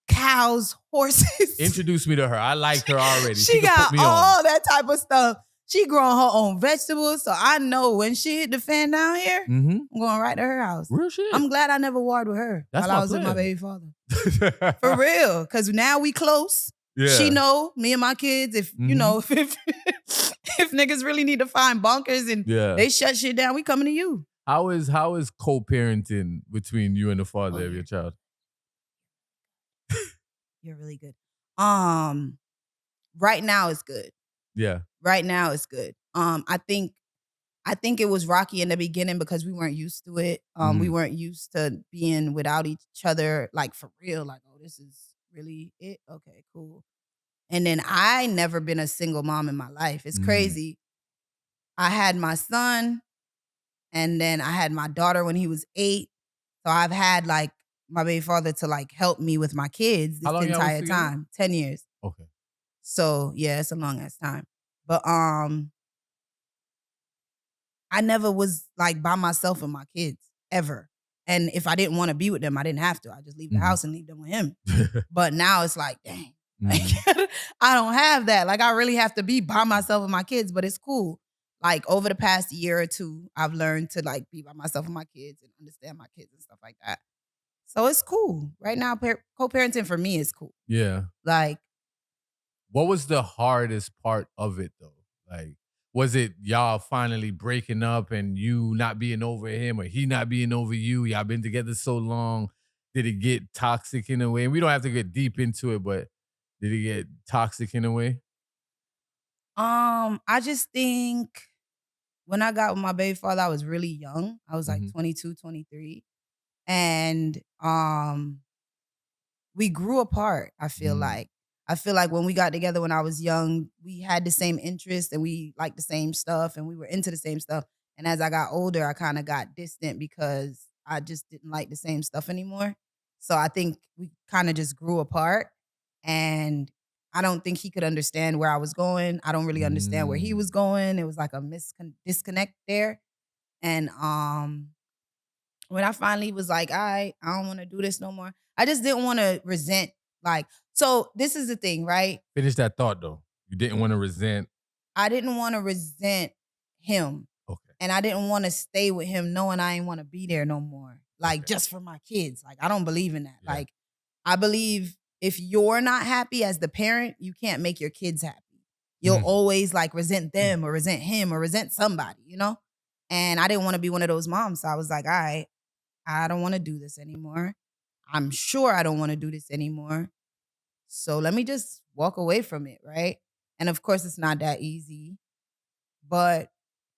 cows, horses. Introduce me to her. I like her already. She can got put me on. all that type of stuff. She growing her own vegetables. So I know when she hit the fan down here, Mm-hmm. I'm going right to her house. Real shit. I'm glad I never warred with her That's while my I was with my plan. baby father. For real. Cause now we close. Yeah. She know me and my kids. If you Mhm. know, if niggas really need to find bunkers and Yeah. they shut shit down, we coming to you. How is co-parenting between you and the father of your child? You're really good. Right now it's good. Yeah. Right now it's good. I think it was rocky in the beginning because we weren't used to it. We weren't used to being without each other, like for real. Like, oh, this is really it. Okay, cool. And then I never been a single mom in my life. It's crazy. I had my son, and then I had my daughter when he was 8. So I've had like my baby father to like help me with my kids this How long y'all was entire together? time. 10 years. Okay. So yeah, it's a long ass time. But I never was like by myself with my kids ever. And if I didn't want to be with them, I didn't have to. I just leave the Mhm. house and leave them with him. But now it's like, dang, like, Mhm. I don't have that. Like I really have to be by myself with my kids, but it's cool. Like over the past year or two, I've learned to like be by myself with my kids and understand my kids and stuff like that. So it's cool. Right now, co-parenting for me is cool. Yeah. Like, What was the hardest part of it though? Like, was it y'all finally breaking up and you not being over him or he not being over you? Y'all been together so long. Did it get toxic in a way? And we don't have to get deep into it, but did it get toxic in a way? I just think when I got with my baby father, I was really young. I was like Mhm. 22, 23. And we grew apart, I feel like. I feel like when we got together when I was young, we had the same interests and we liked the same stuff and we were into the same stuff. And as I got older, I kind of got distant because I just didn't like the same stuff anymore. So I think we kind of just grew apart. And I don't think he could understand where I was going. I don't really understand where he was going. It was like a disconnect there. And when I finally was like, I don't want to do this no more. I just didn't want to resent. Like, so this is the thing, right? Finish that thought though. You didn't want to resent. I didn't want to resent him. Okay. And I didn't want to stay with him knowing I didn't want to be there no more. Like, just for my kids. Like, I don't believe in that. Yeah. Like, I believe if you're not happy as the parent, you can't make your kids happy. You'll always like resent them or resent him or resent somebody, you know? And I didn't want to be one of those moms. So I was like, all right, I don't want to do this anymore. I'm sure I don't want to do this anymore. So let me just walk away from it, right? And of course, it's not that easy. But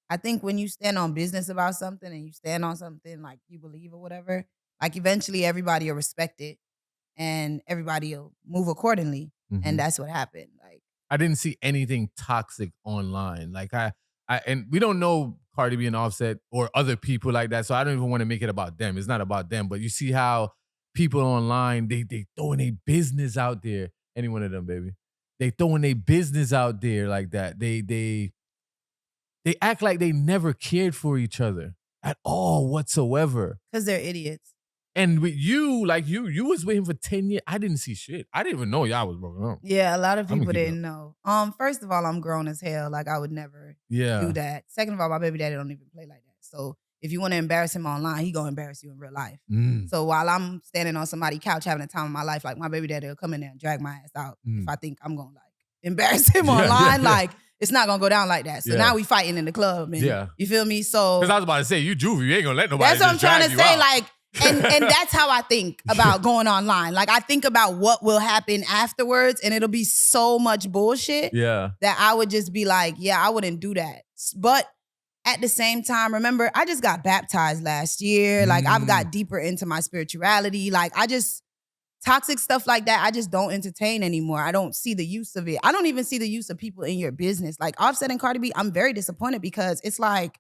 I think when you stand on business about something and you stand on something like you believe or whatever, like eventually everybody will respect it and everybody will move accordingly. Mhm. And that's what happened. Like, I didn't see anything toxic online. Like I and we don't know Cardi B and Offset or other people like that, so I don't even want to make it about them. It's not about them, but you see how people online, they throwing their business out there. Any one of them, baby. They throwing their business out there like that. They act like they never cared for each other at all whatsoever. Because they're idiots. And with you, like you was with him for 10 years. I didn't see shit. I didn't even know y'all was broken up. Yeah, a lot of I'ma people keep it didn't know. First of all, I'm grown as hell. Like, I would never do that. Second of all, my baby daddy don't even play like that. So if you want to embarrass him online, he gonna embarrass you in real life. So while I'm standing on somebody's couch having a time of my life, like, my baby daddy will come in there and drag my ass out if I think I'm gonna like embarrass him online. Like, it's not gonna go down like that. So now we fighting in the club. And you feel me? So because I was about to say, you juvie, you ain't gonna let nobody. That's what I'm trying to say. Out. Like, and that's how I think about going online. Like, I think about what will happen afterwards, and it'll be so much bullshit that I would just be like, yeah, I wouldn't do that. But at the same time, remember, I just got baptized last year. Like, I've got deeper into my spirituality. Like, toxic stuff like that, I just don't entertain anymore. I don't see the use of it. I don't even see the use of people in your business. Like, Offset and Cardi B, I'm very disappointed because it's like,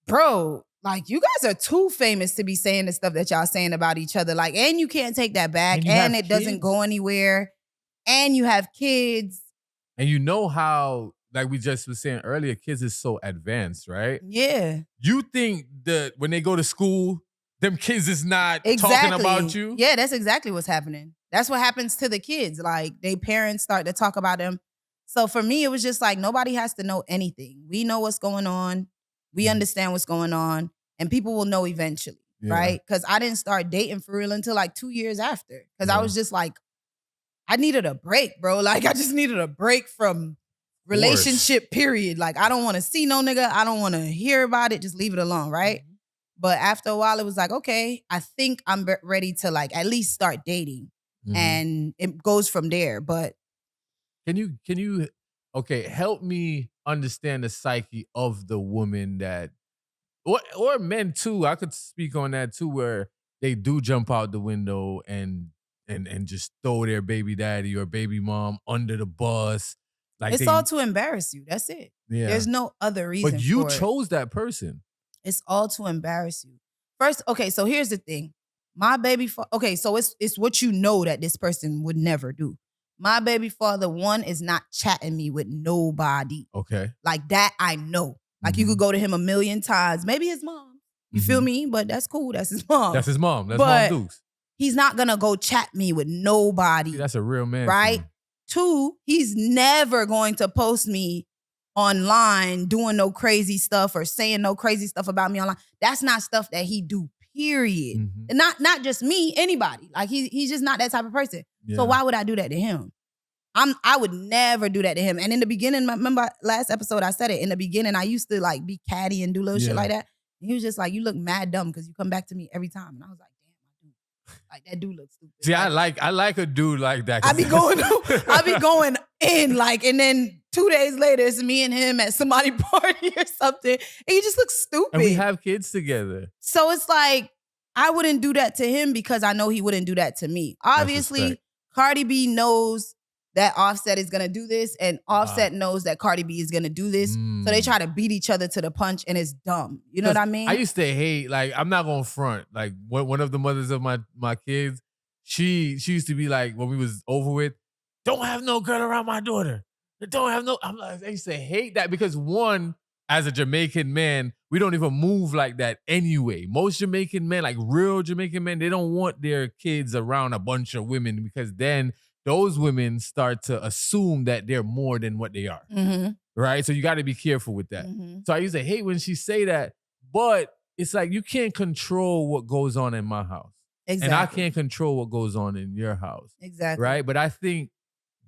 bro, like, you guys are too famous to be saying the stuff that y'all saying about each other. Like, and you can't take that back, and it doesn't go anywhere, and you have kids. And you know how, like we just was saying earlier, kids is so advanced, right? Yeah. You think that when they go to school, them kids is not talking about you? Yeah, that's exactly what's happening. That's what happens to the kids. Like, they parents start to talk about them. So for me, it was just like, nobody has to know anything. We know what's going on. We understand what's going on. And people will know eventually, right? Because I didn't start dating for real until like 2 years after. Because I was just like, I needed a break, bro. Like, I just needed a break from relationship, period. Like, I don't want to see no nigga. I don't want to hear about it. Just leave it alone, right? But after a while, it was like, okay, I think I'm ready to like at least start dating. And it goes from there. But can you, okay, help me understand the psyche of the woman that, or men too. I could speak on that too, where they do jump out the window and just throw their baby daddy or baby mom under the bus. Like, it's all to embarrass you. That's it. Yeah. There's no other reason. But you for chose that person. It's all to embarrass you. First, okay, so here's the thing. My baby okay, so it's what you know that this person would never do. My baby father, one, is not chatting me with nobody. Okay. Like, that I know. Like, you could go to him a million times. Maybe his mom. You feel me? But that's cool. That's his mom. That's his mom. That's but Mom Dukes. He's not going to go chat me with nobody. See, that's a real man. Right? Two, he's never going to post me online doing no crazy stuff or saying no crazy stuff about me online. That's not stuff that he do, period. And not just me, anybody. Like, he's just not that type of person. So why would I do that to him? I would never do that to him. And in the beginning, remember last episode I said it, in the beginning I used to like be catty and do little shit like that. And he was just like, you look mad dumb because you come back to me every time. And I was like, damn, I do. Like, that dude looks stupid. See, like, I like a dude like that. I be going in, like, and then 2 days later it's me and him at somebody's party or something. And he just looks stupid. And we have kids together. So it's like, I wouldn't do that to him because I know he wouldn't do that to me. Obviously, Cardi B knows that Offset is gonna do this, and Offset knows that Cardi B is gonna do this. So they try to beat each other to the punch, and it's dumb. You know what I mean? I used to hate, like, I'm not gonna front. Like, one of the mothers of my kids, she used to be like, when we was over with, don't have no girl around my daughter. Don't have no. I'm like, I used to hate that because, one, as a Jamaican man, we don't even move like that anyway. Most Jamaican men, like real Jamaican men, they don't want their kids around a bunch of women because then those women start to assume that they're more than what they are. Right? So you got to be careful with that. So I used to hate when she say that, but it's like, you can't control what goes on in my house. Exactly. And I can't control what goes on in your house. Exactly. Right? But I think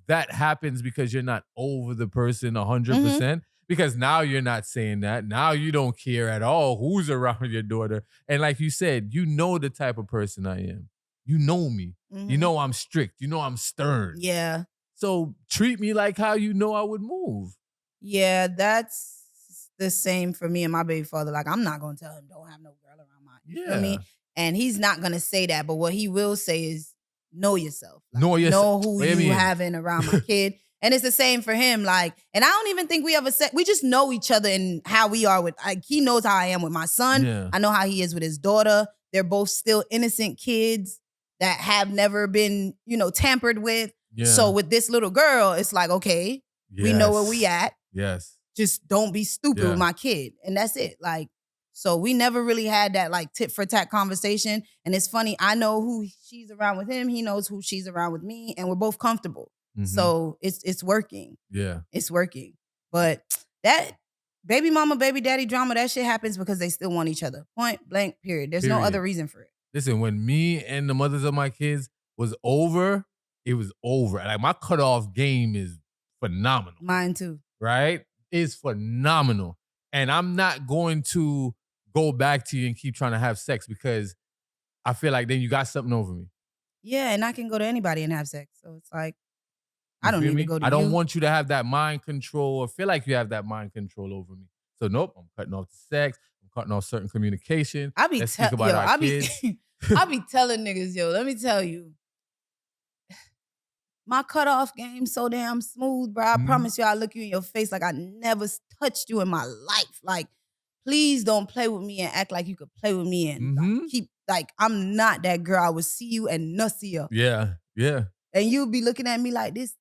that happens because you're not over the person 100%. Because now you're not saying that. Now you don't care at all who's around your daughter. And like you said, you know the type of person I am. You know me. You know I'm strict. You know I'm stern. Yeah. So treat me like how you know I would move. Yeah, that's the same for me and my baby father. Like, I'm not going to tell him don't have no girl around my, you feel me? And he's not going to say that. But what he will say is know yourself. Like, know who you having around my kid. And it's the same for him. Like, and I don't even think we ever said, we just know each other and how we are with, like, he knows how I am with my son. Yeah. I know how he is with his daughter. They're both still innocent kids that have never been, tampered with. Yeah. So with this little girl, it's like, okay, we know where we at. Yes. Just don't be stupid with my kid. And that's it. Like, so we never really had that like tit for tat conversation. And it's funny, I know who she's around with him. He knows who she's around with me. And we're both comfortable. Mhm. So it's working. Yeah. It's working. But that baby mama, baby daddy drama, that shit happens because they still want each other. Point blank, period. There's no other reason for it. Listen, when me and the mothers of my kids was over, it was over. Like, my cutoff game is phenomenal. Mine too. Right? It's phenomenal. And I'm not going to go back to you and keep trying to have sex because I feel like then you got something over me. Yeah, and I can go to anybody and have sex. So it's like, You I don't feel need me? to go to I don't you. want you to have that mind control or feel like you have that mind control over me. So nope, I'm cutting off the sex. I'm cutting off certain communication. I be Let's speak about our kids. I be telling niggas, yo, let me tell you. My cutoff game so damn smooth, bro. I promise you, I look you in your face like I never touched you in my life. Like, please don't play with me and act like you could play with me and like, I'm not that girl. I will see you and not see you. Yeah, yeah. And you'll be looking at me like this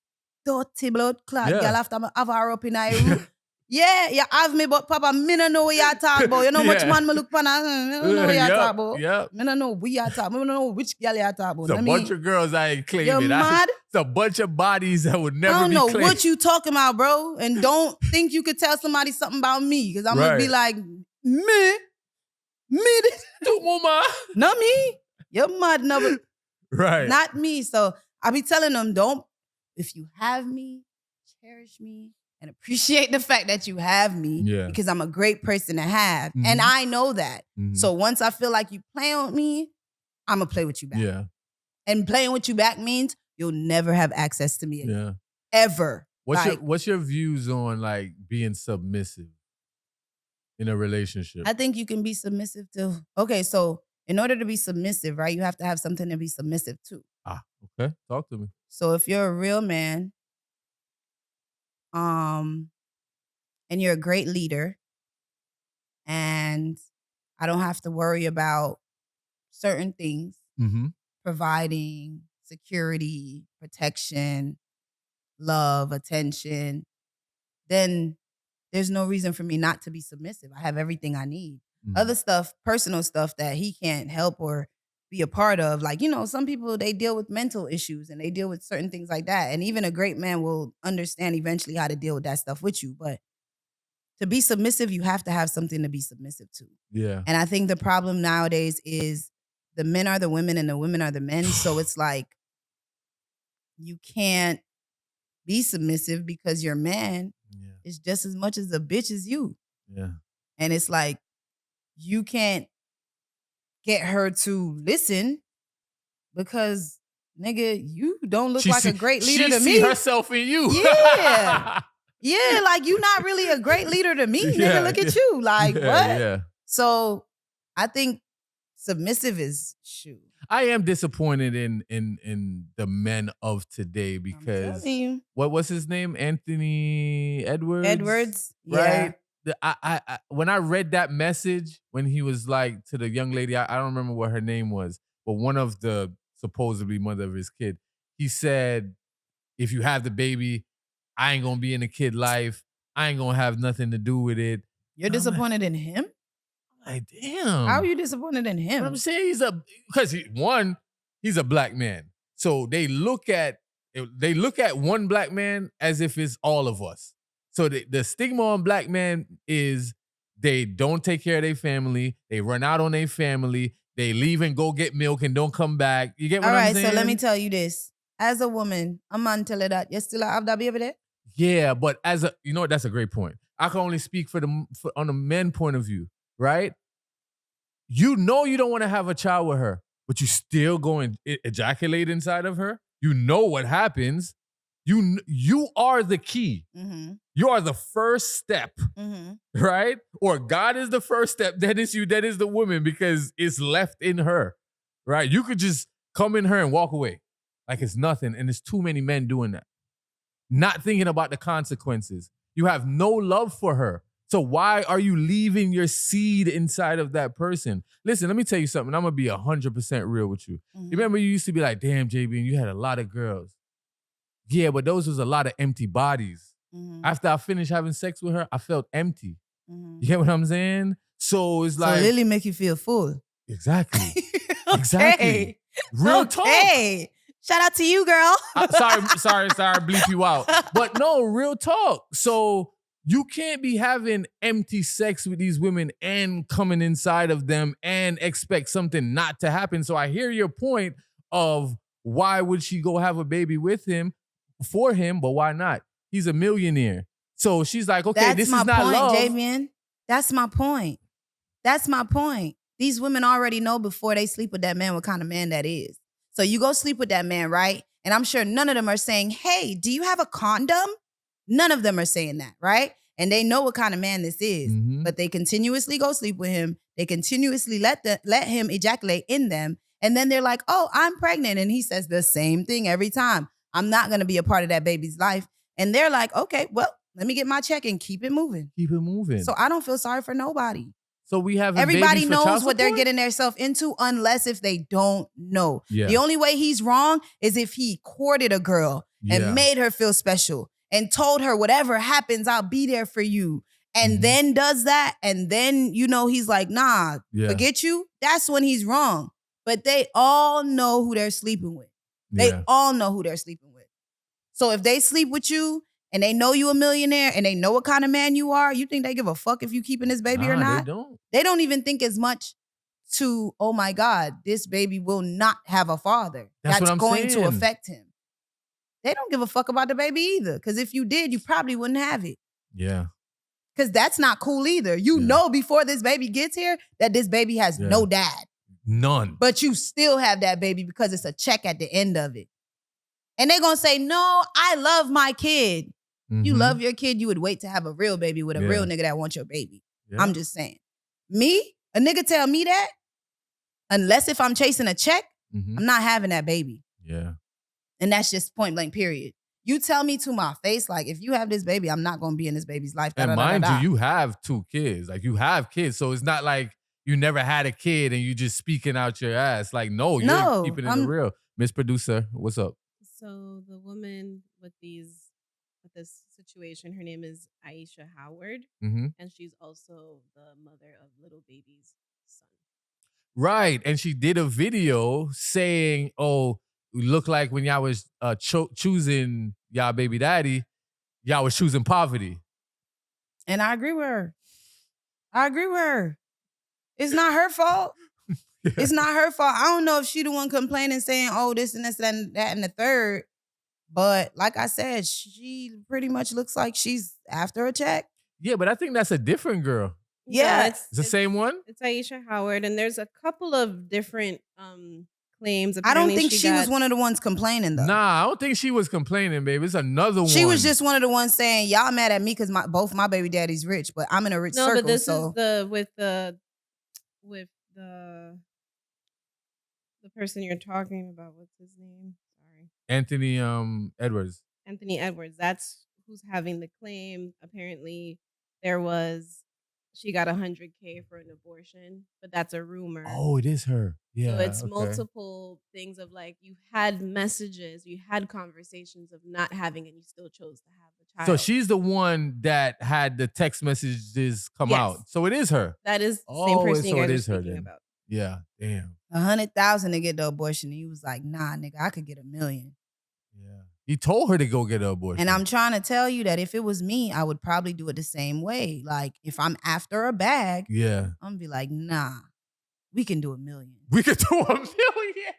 dirty blood clot Yeah. girl after I have her up in her room. Yeah, you have me, but Papa, me no know what you talk about. You know much man me look for now. Me no know what you talk about. Yep. Me no know what you talk about. Me no know which girl you talk about. It's a bunch of girls I ain't claiming. You're mad? It's a bunch of bodies that would never be I don't know claimed. what you talking about, bro. And don't think you could tell somebody something about me. Because I'm going to be like, me this. Woman. Not me. You're mad, never. Right. Not me. So I be telling them, if you have me, cherish me, and appreciate the fact that you have me. Yeah. Because I'm a great person to have. And I know that. So once I feel like you playing with me, I'm going to play with you back. Yeah. And playing with you back means you'll never have access to me again. Yeah. Ever. What's your views on like being submissive in a relationship? I think you can be submissive to. Okay, so in order to be submissive, right, you have to have something to be submissive to. Okay. Talk to me. So if you're a real man, and you're a great leader, and I don't have to worry about certain things, providing security, protection, love, attention, then there's no reason for me not to be submissive. I have everything I need. Other stuff, personal stuff that he can't help or be a part of. Like, some people, they deal with mental issues and they deal with certain things like that. And even a great man will understand eventually how to deal with that stuff with you. But to be submissive, you have to have something to be submissive to. Yeah. And I think the problem nowadays is the men are the women and the women are the men. So it's like, you can't be submissive because your man is just as much as a bitch as you. Yeah. And it's like, you can't get her to listen because, nigga, you don't look like a great leader to me. She see herself in you. Yeah. Yeah, like, you not really a great leader to me. Nigga, look at you. Like, what? Yeah. So I think submissive is shoot. I am disappointed in the men of today because what's his name? Anthony Edwards? Edwards, yeah. Right? I when I read that message when he was like to the young lady, I don't remember what her name was, but one of the supposedly mother of his kid, he said, if you have the baby, I ain't gonna be in the kid life. I ain't gonna have nothing to do with it. You're disappointed in him? Like, damn. How are you disappointed in him? But I'm saying he's a black man. So they look at one black man as if it's all of us. So the stigma on black men is they don't take care of their family. They run out on their family. They leave and go get milk and don't come back. You get what I'm saying? All right, so let me tell you this. As a woman, a man tell her that you still have that baby there? Yeah, but that's a great point. I can only speak on the men point of view, right? You know you don't want to have a child with her, but you still go and ejaculate inside of her. You know what happens. You are the key. Mm-hmm. You are the first step, right? Or God is the first step. Then it's you. Then is the woman because it's left in her, right? You could just come in her and walk away like it's nothing. And there's too many men doing that. not thinking about the consequences. You have no love for her. So why are you leaving your seed inside of that person? Listen, let me tell you something. I'm going to be 100% real with you. Mhm. You remember you used to be like, damn, JB, you had a lot of girls. Yeah, but those was a lot of empty bodies. Mhm. After I finished having sex with her, I felt empty. Mhm. You get what I'm saying? So it's like... So Lily make you feel full. Exactly. Okay. Exactly. Real talk. Okay. Shout out to you, girl. Sorry, bleep you out. But no, real talk. So you can't be having empty sex with these women and coming inside of them and expect something not to happen. So I hear your point of why would she go have a baby with him, for him, but why not? He's a millionaire. So she's like, okay, this is not love. Javian. That's my point. That's my point. These women already know before they sleep with that man what kind of man that is. So you go sleep with that man, right? And I'm sure none of them are saying, hey, do you have a condom? None of them are saying that, right? And they know what kind of man this is. Mhm. But they continuously go sleep with him. They continuously let him ejaculate in them. And then they're like, oh, I'm pregnant. And he says the same thing every time. I'm not going to be a part of that baby's life. And they're like, okay, well, let me get my check and keep it moving. Keep it moving. So I don't feel sorry for nobody. So we have everybody knows what they're getting themselves into unless if they don't know. Yeah. The only way he's wrong is if he courted a girl and made her feel special and told her whatever happens, I'll be there for you. And then does that. And then, he's like, nah, forget you. That's when he's wrong. But they all know who they're sleeping with. They all know who they're sleeping with. So if they sleep with you, and they know you a millionaire and they know what kind of man you are, you think they give a fuck if you keeping this baby or not? They don't. They don't even think as much to, oh my God, this baby will not have a father. That's what I'm going saying. to affect him. They don't give a fuck about the baby either. Because if you did, you probably wouldn't have it. Yeah. Because that's not cool either. You know before this baby gets here that this baby has no dad. None. But you still have that baby because it's a check at the end of it. And they're going to say, no, I love my kid. You love your kid, you would wait to have a real baby with a real nigga that wants your baby. Yeah. I'm just saying. Me, a nigga tell me that, unless if I'm chasing a check, I'm not having that baby. Yeah. And that's just point blank, period. You tell me to my face, like, if you have this baby, I'm not going to be in this baby's life. And mind you, you have 2 kids. Like, you have kids. So it's not like you never had a kid and you just speaking out your ass. Like, no, you're keeping it real. Miss Producer, what's up? So the woman with this situation, her name is Aisha Howard, and she's also the mother of little baby's son. Right. And she did a video saying, oh, it looked like when y'all was choosing y'all baby daddy, y'all was choosing poverty. And I agree with her. It's not her fault. It's not her fault. I don't know if she the one complaining saying, oh, this and this and that and the third. But like I said, she pretty much looks like she's after a check. Yeah, but I think that's a different girl. Yeah. It's the same one? It's Aisha Howard, and there's a couple of different claims. I don't think she was one of the ones complaining, though. Nah, I don't think she was complaining, baby. It's another one. She was just one of the ones saying, y'all mad at me because both my baby daddy's rich, but I'm in a rich circle. No, but this is with the person you're talking about. What's his name? Sorry. Anthony Edwards. Anthony Edwards. That's who's having the claim. Apparently, she got $100K for an abortion, but that's a rumor. Oh, it is her. Yeah. So it's multiple things of like, you had messages, you had conversations of not having, and you still chose to have the child. So she's the one that had the text messages come out. So it is her. That is the same person you guys are speaking then. about. Yeah, damn. 100,000 to get the abortion. And he was like, nah, nigga, I could get $1 million. Yeah. He told her to go get an abortion. And I'm trying to tell you that if it was me, I would probably do it the same way. Like, if I'm after a bag, I'm going to be like, nah, we can do $1 million. We can do $1 million?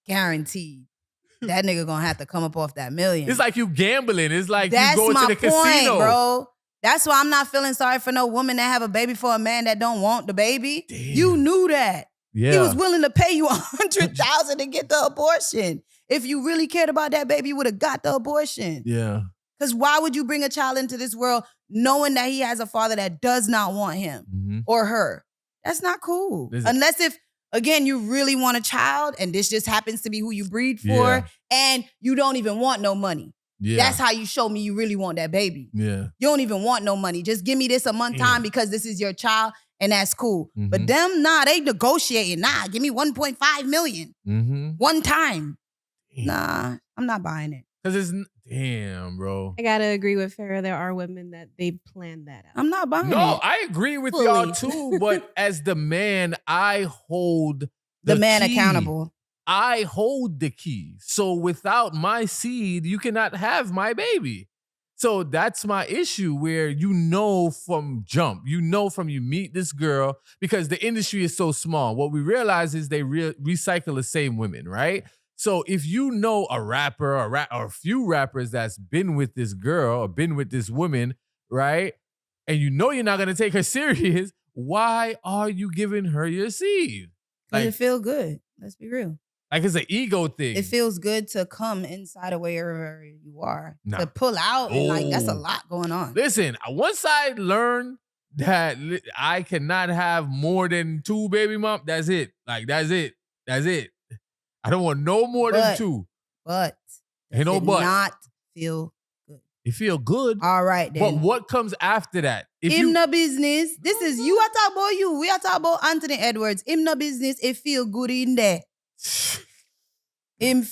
Guaranteed. That nigga going to have to come up off that $1 million. It's like you gambling. It's like That's you going to the my point, casino. Bro. That's why I'm not feeling sorry for no woman that have a baby for a man that don't want the baby. Damn. You knew that. Yeah. He was willing to pay you $100,000 to get the abortion. If you really cared about that baby, you would have got the abortion. Yeah. Because why would you bring a child into this world knowing that he has a father that does not want him or her? That's not cool. Unless if, again, you really want a child and this just happens to be who you breed for and you don't even want no money. Yeah. That's how you show me you really want that baby. Yeah. You don't even want no money. Just give me this a month time because this is your child and that's cool. Mm-hmm. But them, they negotiating. Nah, give me 1.5 million. One time. Damn. Nah, I'm not buying it. Because damn, bro. I gotta agree with Farrah. There are women that they plan that out. I'm not buying it. No, I agree with y'all too. But as the man, I hold the man key. accountable. I hold the key. So without my seed, you cannot have my baby. So that's my issue where from jump, from you meet this girl, because the industry is so small. What we realize is they recycle the same women, right? So if you know a rapper or a few rappers that's been with this girl or been with this woman, right? And you know you're not going to take her serious, why are you giving her your seed? Because it feel good. Let's be real. Like it's an ego thing. It feels good to come inside of wherever you are. To pull out and that's a lot going on. Listen, once I learned that I cannot have more than 2 baby moms, that's it. Like that's it. That's it. I don't want no more than 2. But ain't no but. Not feel good. It feel good. All right then. But what comes after that? In the business, this is you are talking about you. We are talking about Anthony Edwards. In the business, it feel good in there. It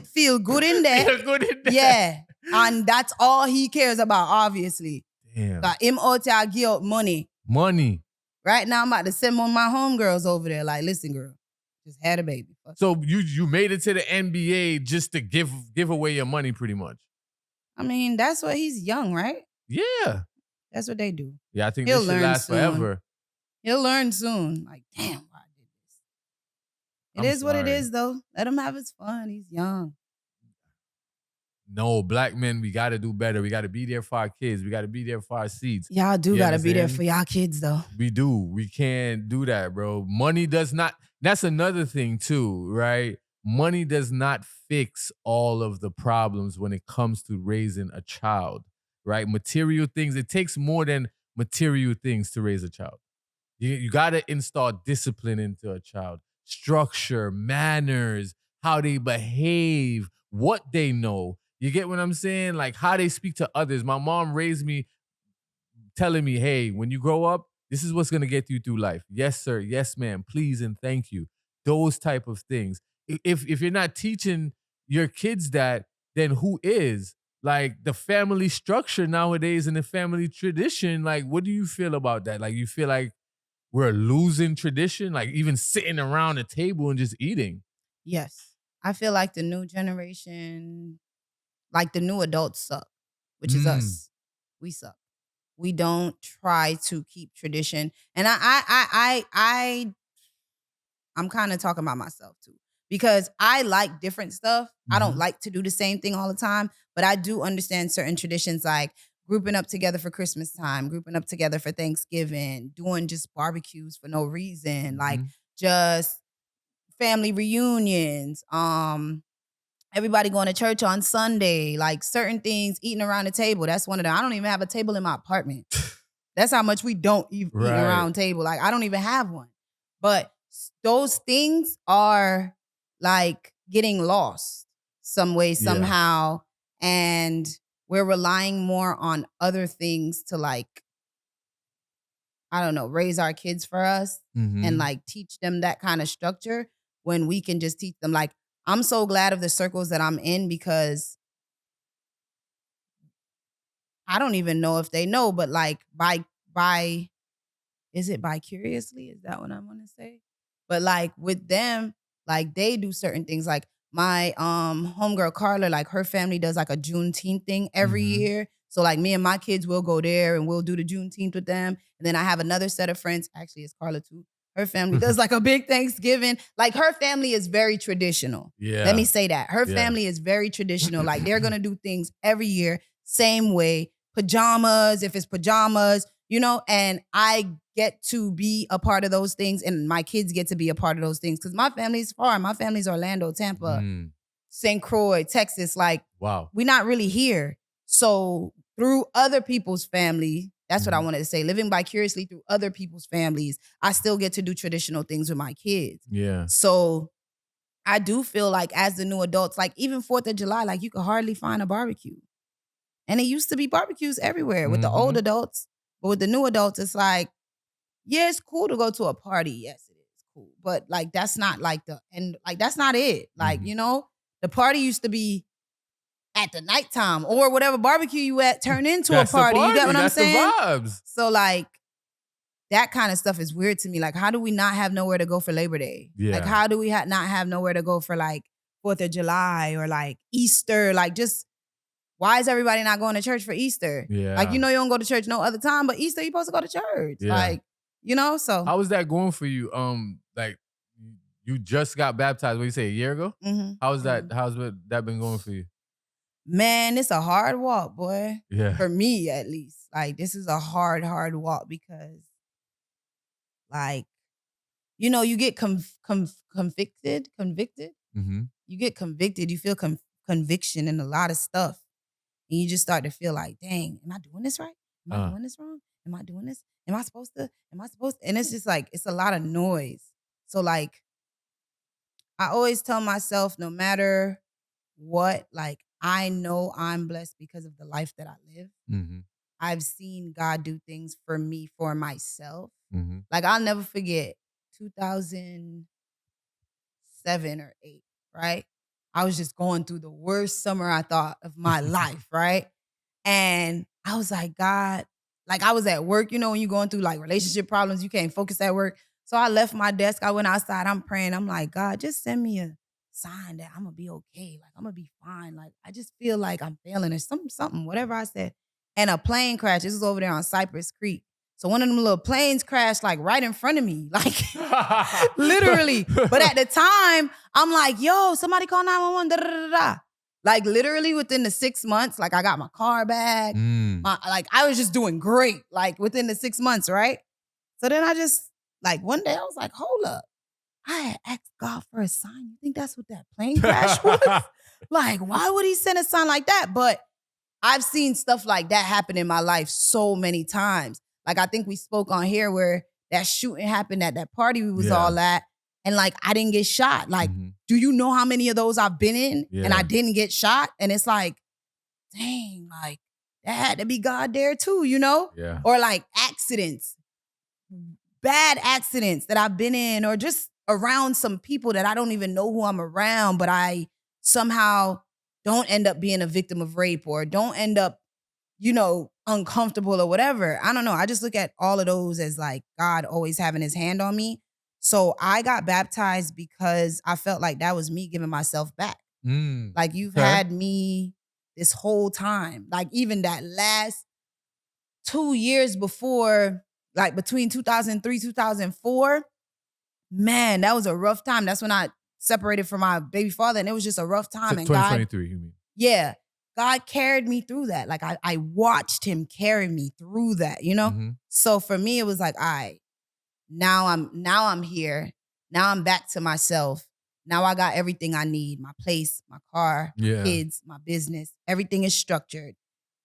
feel good in there. Feel good in there. Yeah. And that's all he cares about, obviously. Damn. Got him out there give out money. Money. Right now, I'm about to send one of my homegirls over there. Like, listen, girl, just had a baby. So you made it to the NBA just to give away your money, pretty much. I mean, that's what he's young, right? Yeah. That's what they do. Yeah, I think He'll this should learn last soon. forever. He'll learn soon. Like, damn, why I did this. It is what it is, though. Let him have his fun. He's young. No, black men, we got to do better. We got to be there for our kids. We got to be there for our seeds. Y'all do got to be there for y'all kids, though. We do. We can't do that, bro. Money does not. That's another thing, too, right? Money does not fix all of the problems when it comes to raising a child, right? Material things, it takes more than material things to raise a child. You got to install discipline into a child. Structure, manners, how they behave, what they know. You get what I'm saying? Like how they speak to others. My mom raised me telling me, hey, when you grow up, this is what's going to get you through life. Yes, sir. Yes, ma'am. Please and thank you. Those type of things. If you're not teaching your kids that, then who is? Like the family structure nowadays and the family tradition, like what do you feel about that? Like you feel like we're losing tradition? Like even sitting around a table and just eating? Yes. I feel like the new generation, like the new adults suck, which is us. We suck. We don't try to keep tradition. And I'm kind of talking about myself too, because I like different stuff. I don't like to do the same thing all the time, but I do understand certain traditions like grouping up together for Christmas time, grouping up together for Thanksgiving, doing just barbecues for no reason, like just family reunions, everybody going to church on Sunday, like certain things, eating around the table. That's one of them. I don't even have a table in my apartment. That's how much we don't eat around table. Like I don't even have one. But those things are like getting lost some way, somehow. And we're relying more on other things to like, I don't know, raise our kids for us and like teach them that kind of structure when we can just teach them. Like, I'm so glad of the circles that I'm in because I don't even know if they know, but like is it vicariously? Is that what I want to say? But like with them, like they do certain things. Like my homegirl Carla, like her family does like a Juneteenth thing every year. So like me and my kids will go there and we'll do the Juneteenth with them. And then I have another set of friends. Actually, it's Carla too. Her family does like a big Thanksgiving. Like her family is very traditional. Yeah. Let me say that. Her family is very traditional. Like they're going to do things every year, same way. Pajamas, if it's pajamas, you know, and I get to be a part of those things and my kids get to be a part of those things because my family's far. My family's Orlando, Tampa, St. Croix, Texas. Like, wow, we're not really here. So through other people's family, that's what I wanted to say. Living vicariously through other people's families, I still get to do traditional things with my kids. Yeah. So I do feel like as the new adults, like even 4th of July, like you could hardly find a barbecue. And it used to be barbecues everywhere with the old adults. But with the new adults, it's like, yeah, it's cool to go to a party. Yes, it is cool. But like, that's not like that's not it. Like, the party used to be at the nighttime or whatever barbecue you at turn into That's a party. You get what I'm That's saying? the vibes. So like, that kind of stuff is weird to me. Like, how do we not have nowhere to go for Labor Day? Yeah. Like, how do we not have nowhere to go for like 4th of July or like Easter? Like, just why is everybody not going to church for Easter? Yeah. Like, you don't go to church no other time, but Easter, you're supposed to go to church. Yeah. Like, so. How was that going for you? Like you just got baptized, what you say, a year ago? Mm-hmm. How's that been going for you? Man, it's a hard walk, boy. Yeah. For me, at least. Like, this is a hard walk because, like, you get convicted. Mm-hmm. You get convicted. You feel conviction in a lot of stuff. And you just start to feel like, dang, am I doing this right? Am I doing this wrong? Am I doing this? Am I supposed to? And it's just like, it's a lot of noise. So like, I always tell myself, no matter what, like, I know I'm blessed because of the life that I live. Mm-hmm. I've seen God do things for me, for myself. Mm-hmm. Like, I'll never forget 2007 or 8, right? I was just going through the worst summer I thought of my life, right? And I was like, God, like, I was at work, when you're going through like relationship problems, you can't focus at work. So I left my desk. I went outside. I'm praying. I'm like, God, just send me a sign that I'm going to be okay. Like, I'm going to be fine. Like, I just feel like I'm failing or something, whatever I said. And a plane crashed. This was over there on Cypress Creek. So one of them little planes crashed like right in front of me, like literally. But at the time, I'm like, yo, somebody call 911, da da da da. Like literally within the 6 months, like I got my car back. Like I was just doing great, like within the 6 months, right? So then I just, like one day I was like, hold up. I had asked God for a sign. You think that's what that plane crash was? Like, why would he send a sign like that? But I've seen stuff like that happen in my life so many times. Like, I think we spoke on here where that shooting happened at that party we was all at. And like, I didn't get shot. Like, do you know how many of those I've been in and I didn't get shot? And it's like, dang, like that had to be God there too, Yeah. Or like accidents, bad accidents that I've been in, or just around some people that I don't even know who I'm around, but I somehow don't end up being a victim of rape or don't end up, uncomfortable or whatever. I don't know. I just look at all of those as like God always having his hand on me. So I got baptized because I felt like that was me giving myself back. Like, you've had me this whole time. Like, even that last 2 years before, like between 2003, 2004, man, that was a rough time. That's when I separated from my baby father, and it was just a rough time. So and 2023, you mean? Yeah. God carried me through that. Like, I watched him carry me through that, So for me, it was like, all right, now I'm here. Now I'm back to myself. Now I got everything I need. My place, my car, my kids, my business. Everything is structured.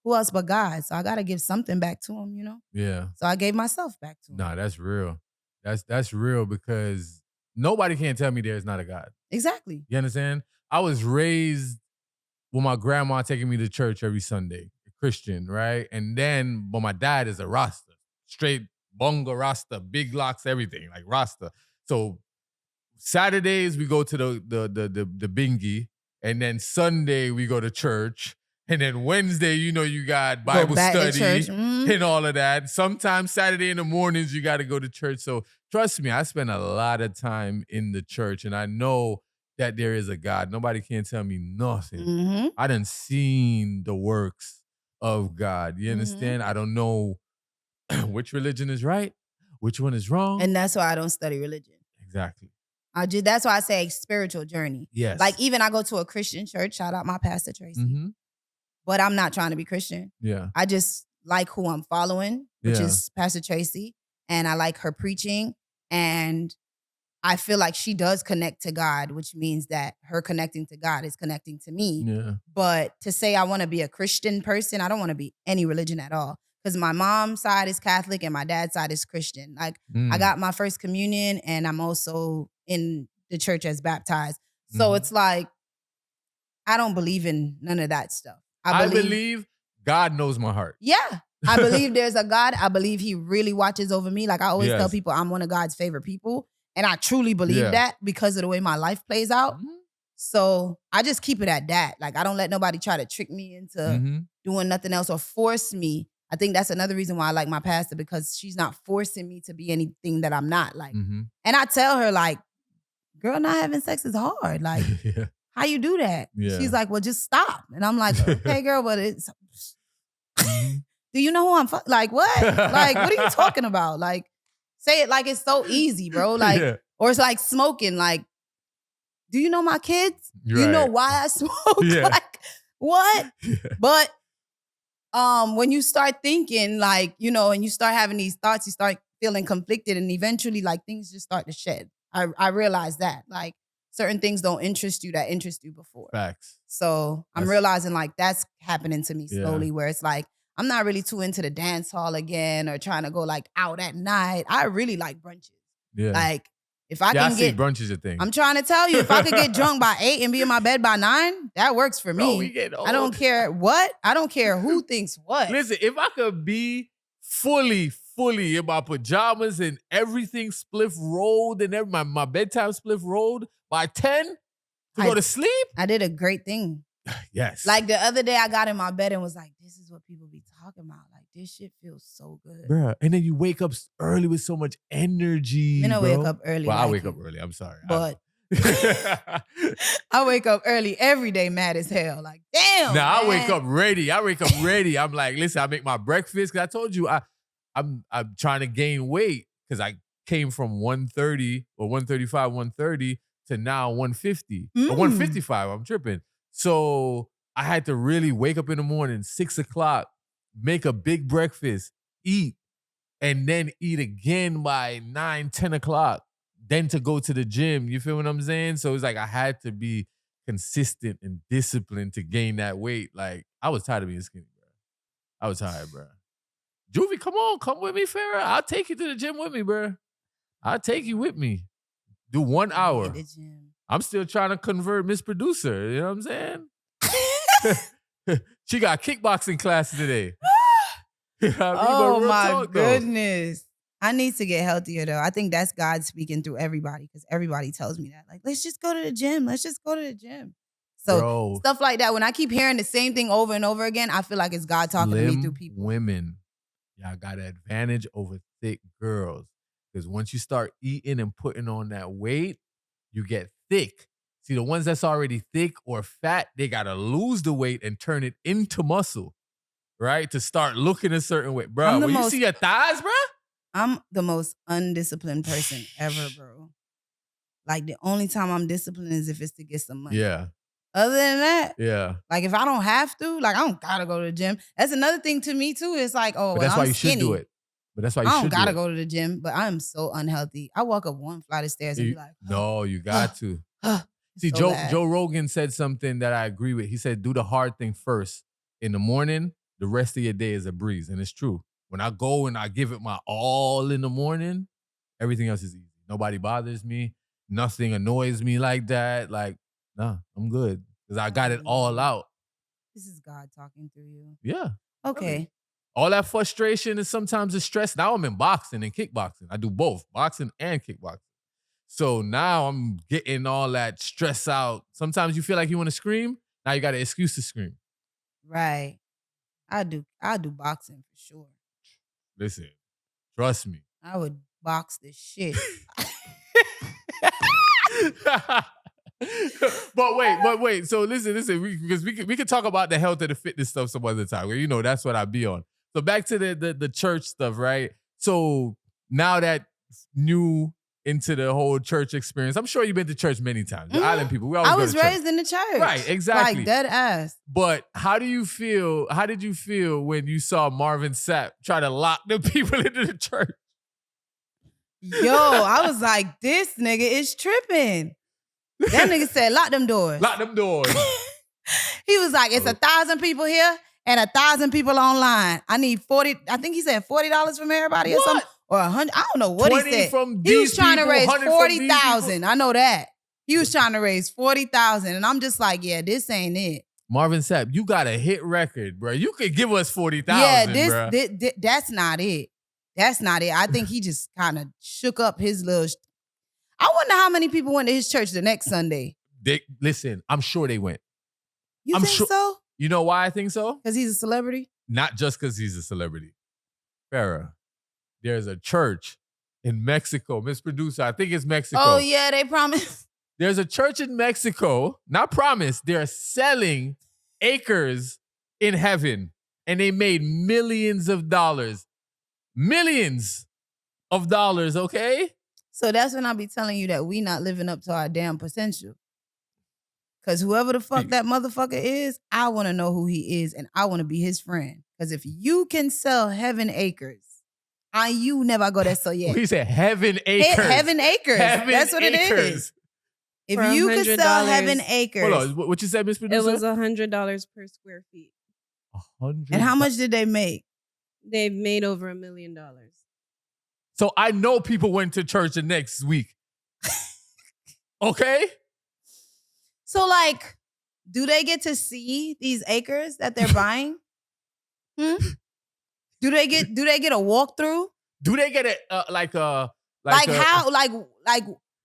Who else but God? So I got to give something back to him, Yeah. So I gave myself back to him. Nah, that's real. That's real because nobody can tell me there's not a God. Exactly. You understand? I was raised with my grandma taking me to church every Sunday, Christian, right? But my dad is a Rasta, straight bonga Rasta, big locks, everything, like Rasta. So Saturdays we go to the bingy, and then Sunday we go to church, and then Wednesday, you got Bible study and all of that. Sometimes Saturday in the mornings you got to go to church. So trust me, I spend a lot of time in the church, and I know that there is a God. Nobody can tell me nothing. I done seen the works of God. You understand? I don't know which religion is right, which one is wrong. And that's why I don't study religion. Exactly. That's why I say spiritual journey. Yes. Like, even I go to a Christian church, shout out my pastor Tracy, but I'm not trying to be Christian. Yeah. I just like who I'm following, which is Pastor Tracy, and I like her preaching, and I feel like she does connect to God, which means that her connecting to God is connecting to me. Yeah. But to say I want to be a Christian person, I don't want to be any religion at all. Because my mom's side is Catholic and my dad's side is Christian. Like, I got my first communion and I'm also in the church as baptized. So it's like, I don't believe in none of that stuff. I believe God knows my heart. Yeah. I believe there's a God. I believe he really watches over me. Like I always tell Yes. people, I'm one of God's favorite people. And I truly believe that because of the way my life plays out. Mhm. So I just keep it at that. Like I don't let nobody try to trick me into doing nothing else or force me. I think that's another reason why I like my pastor, because she's not forcing me to be anything that I'm not. Like, and I tell her, like, girl, not having sex is hard. Like, how you do that? Yeah. She's like, well, just stop. And I'm like, okay, girl, but it's do you know who I'm like, what? Like, what are you talking about? Like, say it like it's so easy, bro. Like, or it's like smoking. Like, do you know my kids? Do you know why I smoke? Like, what? But when you start thinking, like, you know, and you start having these thoughts, you start feeling conflicted, and eventually, like, things just start to shed. I realize that, like, certain things don't interest you that interest you before. Facts. So I'm realizing, like, that's happening to me slowly, where it's like, I'm not really too into the dance hall again or trying to go, like, out at night. I really like brunches. Yeah. Like, if I can I see get brunch is a thing. I'm trying to tell you, if I could get drunk by 8 and be in my bed by 9, that works for me. Bro, we get old. I don't care what. I don't care who thinks what. Listen, if I could be fully in my pajamas and everything spliff rolled and my bedtime spliff rolled by 10 to go to sleep. I did a great thing. Yes. Like the other day I got in my bed and was like, this is what people be talking about. Like this shit feels so good. Bruh. And then you wake up early with so much energy. Then I wake up early. Well, I wake up early. I'm sorry. But I wake up early every day mad as hell. Like, damn. Now I wake up ready. I'm like, listen, I make my breakfast. Cause I told you I'm trying to gain weight because I came from 130 or 135, 130 to now 150 or 155. I'm tripping. So I had to really wake up in the morning, 6 o'clock, make a big breakfast, eat, and then eat again by 9, 10 o'clock, then to go to the gym. You feel what I'm saying? So it's like I had to be consistent and disciplined to gain that weight. Like I was tired of being skinny, bro. I was tired, bro. Juvie, come with me, Farrah. I'll take you to the gym with me, bro. I'll take you with me. Do 1 hour. I'm still trying to convert Miss Producer. You know what I'm saying? She got kickboxing class today. Oh my goodness. I need to get healthier though. I think that's God speaking through everybody because everybody tells me that. Like, let's just go to the gym. Let's just go to the gym. So stuff like that. When I keep hearing the same thing over and over again, I feel like it's God talking to me through people. Women, y'all got an advantage over thick girls. Because once you start eating and putting on that weight, you get thick. See, the ones that's already thick or fat, they got to lose the weight and turn it into muscle, right? To start looking a certain way. Bro, when you see your thighs, bro? I'm the most undisciplined person ever, bro. Like, the only time I'm disciplined is if it's to get some money. Yeah. Other than that, yeah. Like, if I don't have to, like, I don't got to go to the gym. That's another thing to me, too. It's like, oh, but that's I'm why you skinny. should do it. But that's why you should do it. I don't gotta go to the gym, but I am so unhealthy. I walk up one flight of stairs and be like, no, you got to. See, so Joe Rogan said something that I agree with. He said, do the hard thing first. In the morning, the rest of your day is a breeze. And it's true. When I go and I give it my all in the morning, everything else is easy. Nobody bothers me. Nothing annoys me like that. Like, nah, I'm good. Because I got it all out. This is God talking through you. Yeah. Okay. I mean, all that frustration and sometimes the stress. Now I'm in boxing and kickboxing. I do both, boxing and kickboxing. So now I'm getting all that stress out. Sometimes you feel like you want to scream. Now you got an excuse to scream. Right. I do boxing for sure. Listen, trust me. I would box the shit. But wait. So listen. Because we can talk about the health and the fitness stuff some other time. You know, that's what I be on. So back to the church stuff, right? So now that new into the whole church experience, I'm sure you've been to church many times. The island people, we always I go was to church. raised in the church. Right, exactly. Like dead ass. But how did you feel when you saw Marvin Sapp try to lock the people into the church? Yo, I was like, this nigga is tripping. That nigga said, lock them doors. Lock them doors. He was like, it's 1,000 people here and 1,000 people online. I need 40. I think he said $40 from everybody or something. Or 100. I don't know what he said. He was trying to raise 40,000. I know that. He was trying to raise 40,000. And I'm just like, yeah, this ain't it. Marvin Sapp, you got a hit record, bro. You could give us 40,000, Yeah, bro. that's not it. That's not it. I think he just kind of shook up his little. I wonder how many people went to his church the next Sunday. Listen, I'm sure they went. You think so? You know why I think so? Because he's a celebrity? Not just because he's a celebrity. Farrah, there's a church in Mexico. Miss Producer, I think it's Mexico. Oh, yeah, they promised. There's a church in Mexico, not promised, they're selling acres in heaven. And they made millions of dollars. Millions of dollars, okay? So that's when I be telling you that we not living up to our damn potential. Because whoever the fuck that motherfucker is, I want to know who he is and I want to be his friend. Because if you can sell heaven acres, you never go there so yet. He said heaven acres. Heaven acres. Heaven That's what acres. it is. If For you could sell $100. heaven acres. Hold on, what you said, Miss Producer? It was $100 per square feet. 100. And how much did they make? They've made over $1 million. So I know people went to church the next week. Okay? So like, do they get to see these acres that they're buying? Do they get a walkthrough? Do they get like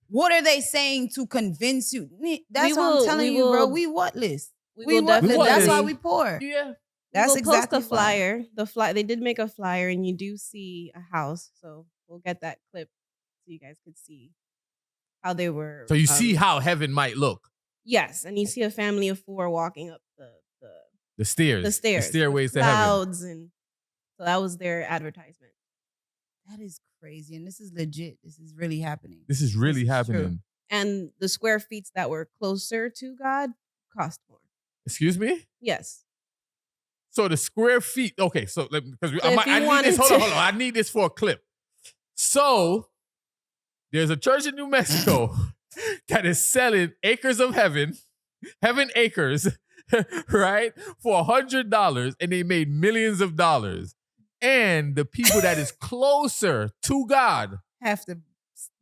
what are they saying to convince you? That's what I'm telling we you, bro. will- We whatless. We will Whatless. definitely. That's why we poor. Yeah. That's we'll exactly post a why. flyer. They did make a flyer, and you do see a house. So we'll get that clip so you guys could see how they were. So you see how heaven might look. Yes, and you see a family of 4 walking up The stairs. the stairs, The stairways with to heaven. clouds, and so that was their advertisement. That is crazy, and this is legit. This is really happening. This is really This is happening. true. And the square feet that were closer to God cost more. Excuse me? Yes. So the square feet. Okay, so because if I you need wanted this. Hold to- on. I need this for a clip. So there's a church in New Mexico that is selling acres of heaven acres, right, for $100, and they made millions of dollars. And the people that is closer to God Have to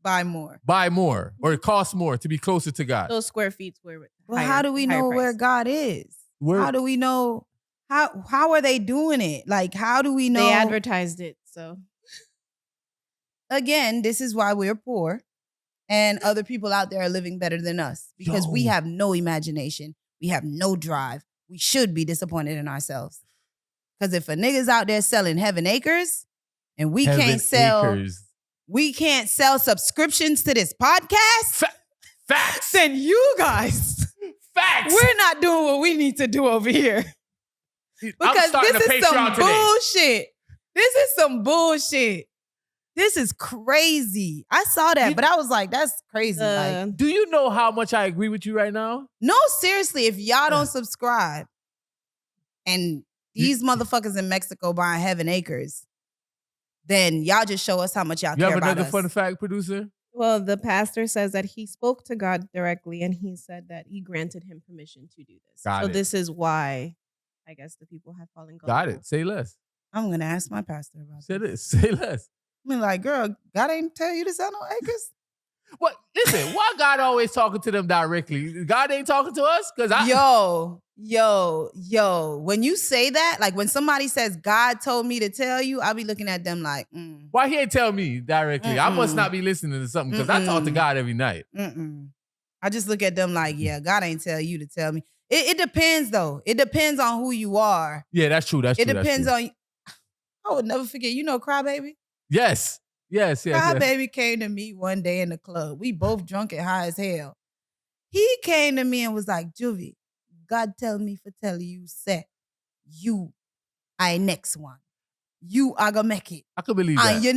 buy more. buy more, or it costs more to be closer to God. Those square feet were. Well, how do we higher know where price. God is? Where- How do we know? How are they doing it? Like, how do we know? They advertised it? So Again, this is why we're poor and other people out there are living better than us because we Yo. have no imagination. We have no drive. We should be disappointed in ourselves. Because if a nigga's out there selling heaven acres and we Heaven can't sell, acres. we can't sell subscriptions to this podcast, Facts. then you guys, Facts. we're not doing what we need to do over here. I'm Because starting this a is some Patreon today. bullshit. This is some bullshit. This is crazy. I saw that, but I was like, that's crazy. Like, Do you know how much I agree with you right now? no, seriously, if y'all don't subscribe and these motherfuckers in Mexico buying heaven acres, then y'all just show us how much y'all You care have about another us. fun fact, producer? well, the pastor says that he spoke to God directly, and he said that he granted him permission to do this. Got so it. this is why, I guess, the people have fallen. Got gullible. it. Say less. I'm gonna ask my pastor about Say this. this. Say less. I mean, like, girl, God ain't tell you to sell no acres. What? Listen, why God always talking to them directly? God ain't talking to us? Because Yo, when you say that, like when somebody says God told me to tell you, I'll be looking at them like, why he ain't tell me directly? I must not be listening to something because I talk to God every night. I just look at them like, yeah, God ain't tell you to tell me. It depends though. It depends on who you are. Yeah, that's true. That's It true. that's depends true. on. I would never forget. You know, Crybaby. Yes. Crybaby came to me one day in the club. We both drunk and high as hell. He came to me and was like, Juvie, God tell me for tell you, say, you are next one. You are gonna make it. I could believe that. And you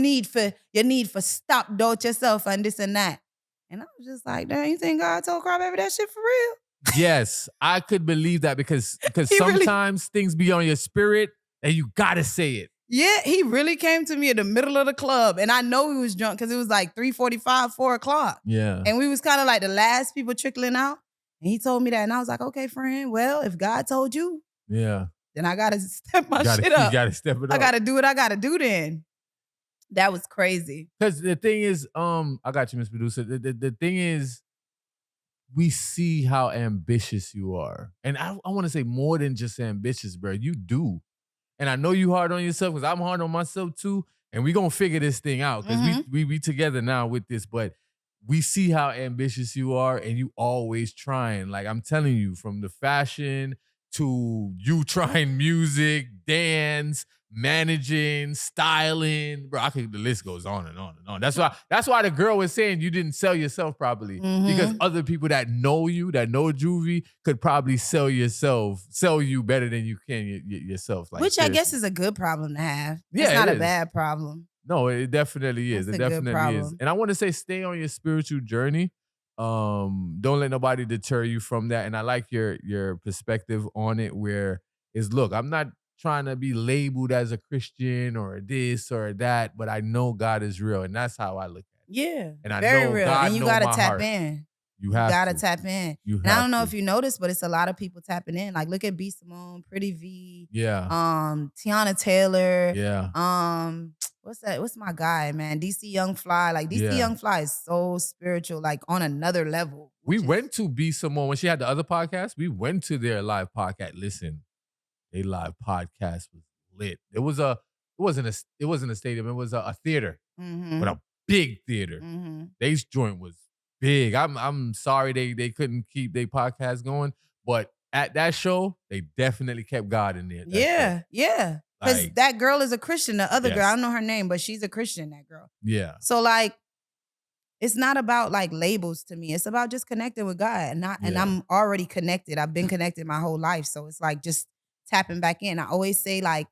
need for stop doubt yourself and this and that. And I was just like, damn, you think God told Crybaby that shit for real? Yes, I could believe that because He really- sometimes things be on your spirit and you gotta say it. Yeah, he really came to me in the middle of the club. And I know he was drunk because it was like 3:45, 4 o'clock. Yeah. And we was kind of like the last people trickling out. And he told me that. And I was like, okay, friend, well, if God told you, Yeah. then I got to step my You shit up. gotta step it up. I got to do what I got to do then. That was crazy. Because the thing is, I got you, Miss Producer. The thing is, we see how ambitious you are. And I want to say more than just ambitious, bro. You do. And I know you hard on yourself because I'm hard on myself too. And we gonna figure this thing out because we together now with this. But we see how ambitious you are, and you always trying. Like I'm telling you, from the fashion to you trying music, dance, managing, styling, bro. The list goes on and on and on. That's why the girl was saying you didn't sell yourself properly because other people that know you, that know Juvie, could probably sell you better than you can yourself. Like, which seriously. I guess is a good problem to have. Yeah, it's not it a is. bad problem. No, it definitely is. That's It a good definitely is. problem. And I want to say, stay on your spiritual journey. Don't let nobody deter you from that. And I like your perspective on it, where is, look, I'm not trying to be labeled as a Christian or this or that, but I know God is real, and that's how I look at it. Yeah, And I very know real. God And you know gotta my tap heart. in. You gotta tap in. You and I have don't know to. if you noticed, but it's a lot of people tapping in. Like, look at B. Simone, Pretty V, Yeah. Tiana Taylor. Yeah. What's that? What's my guy, man? DC Young Fly. Like, DC Young Fly is so spiritual, like on another level. We went to B. Simone when she had the other podcast. We went to their live podcast. Listen, their live podcast was lit. It wasn't a stadium. It was a theater, but a big theater. Their joint was big. I'm sorry they couldn't keep their podcast going, but at that show they definitely kept God in there. Yeah. Because Like, that girl is a Christian. The other girl, yes. I don't know her name, but she's a Christian, that girl. Yeah. So, like, it's not about like labels to me. It's about just connecting with God. And I'm already connected. I've been connected my whole life. So it's like just tapping back in. I always say, like,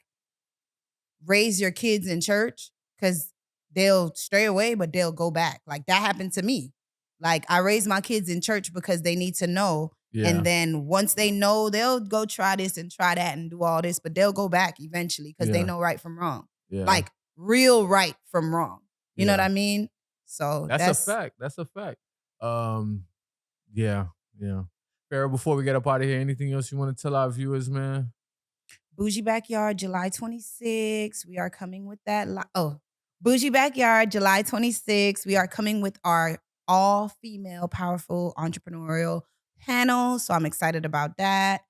raise your kids in church because they'll stray away, but they'll go back. Like, that happened to me. Like, I raised my kids in church because they need to know. Yeah. And then once they know, they'll go try this and try that and do all this, but they'll go back eventually because they know right from wrong. Yeah. Like, real right from wrong. You know what I mean? So that's a fact. That's a fact. Yeah. Farrah, before we get up out of here, anything else you want to tell our viewers, man? Bougie Backyard, July 26th. We are coming with that. Bougie Backyard, July 26th. We are coming with our all-female, powerful, entrepreneurial panel. So I'm excited about that.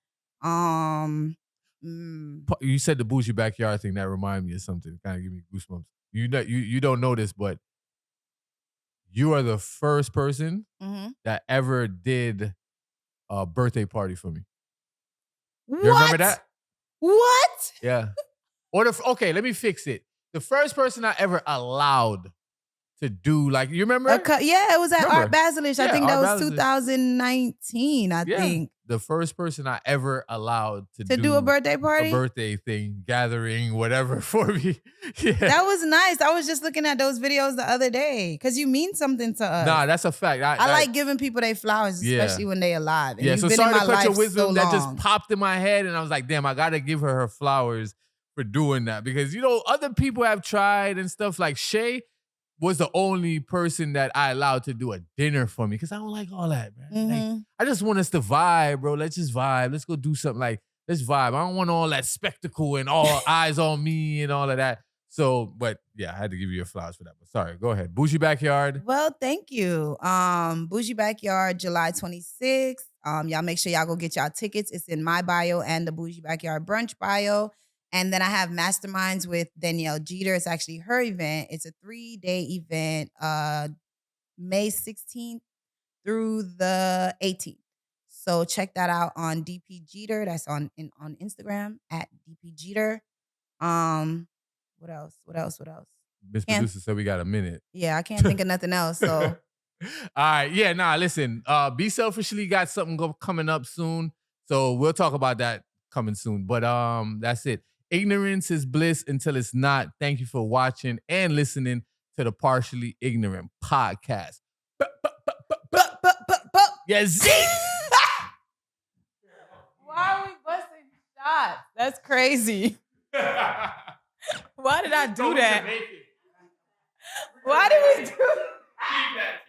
You said the Bougie Backyard thing. That reminded me of something. Kind of give me goosebumps. You don't know this, but you are the first person that ever did a birthday party for me. What? You remember that? What? Yeah. Okay, let me fix it. The first person I ever allowed to do, like, you remember? Yeah, it was at Art Basilish. I think that was Basilish. 2019, I think. The first person I ever allowed to do a birthday party? A birthday thing, gathering, whatever for me. Yeah. That was nice. I was just looking at those videos the other day because you mean something to us. Nah, that's a fact. I like giving people their flowers, especially when they're alive. And so been sorry in my to cut life your wisdom. so that just long. popped in my head, and I was like, damn, I gotta give her flowers for doing that, because other people have tried and stuff. Like Shay was the only person that I allowed to do a dinner for me because I don't like all that, man. Like, I just want us to vibe, bro. Let's just vibe. Let's go do something. Like, let's vibe. I don't want all that spectacle and all eyes on me and all of that. So, but yeah, I had to give you your flowers for that. But sorry, go ahead. Bougie Backyard. Well, thank you. Bougie Backyard, July 26th. Y'all make sure y'all go get y'all tickets. It's in my bio and the Bougie Backyard Brunch bio. And then I have Masterminds with Danielle Jeter. It's actually her event. It's a 3-day event, May 16th through the 18th. So check that out on DP Jeter. That's on Instagram at DP Jeter. What else? Miss Producer said we got a minute. Yeah, I can't think of nothing else. So all right. Yeah, listen. Be Selfishly got something coming up soon. So we'll talk about that coming soon. But that's it. Ignorance is bliss until it's not. Thank you for watching and listening to the Partially Ignorant podcast. Yeah, Z. Why are we busting shots? That's crazy. Why did I do that? Why did we do that?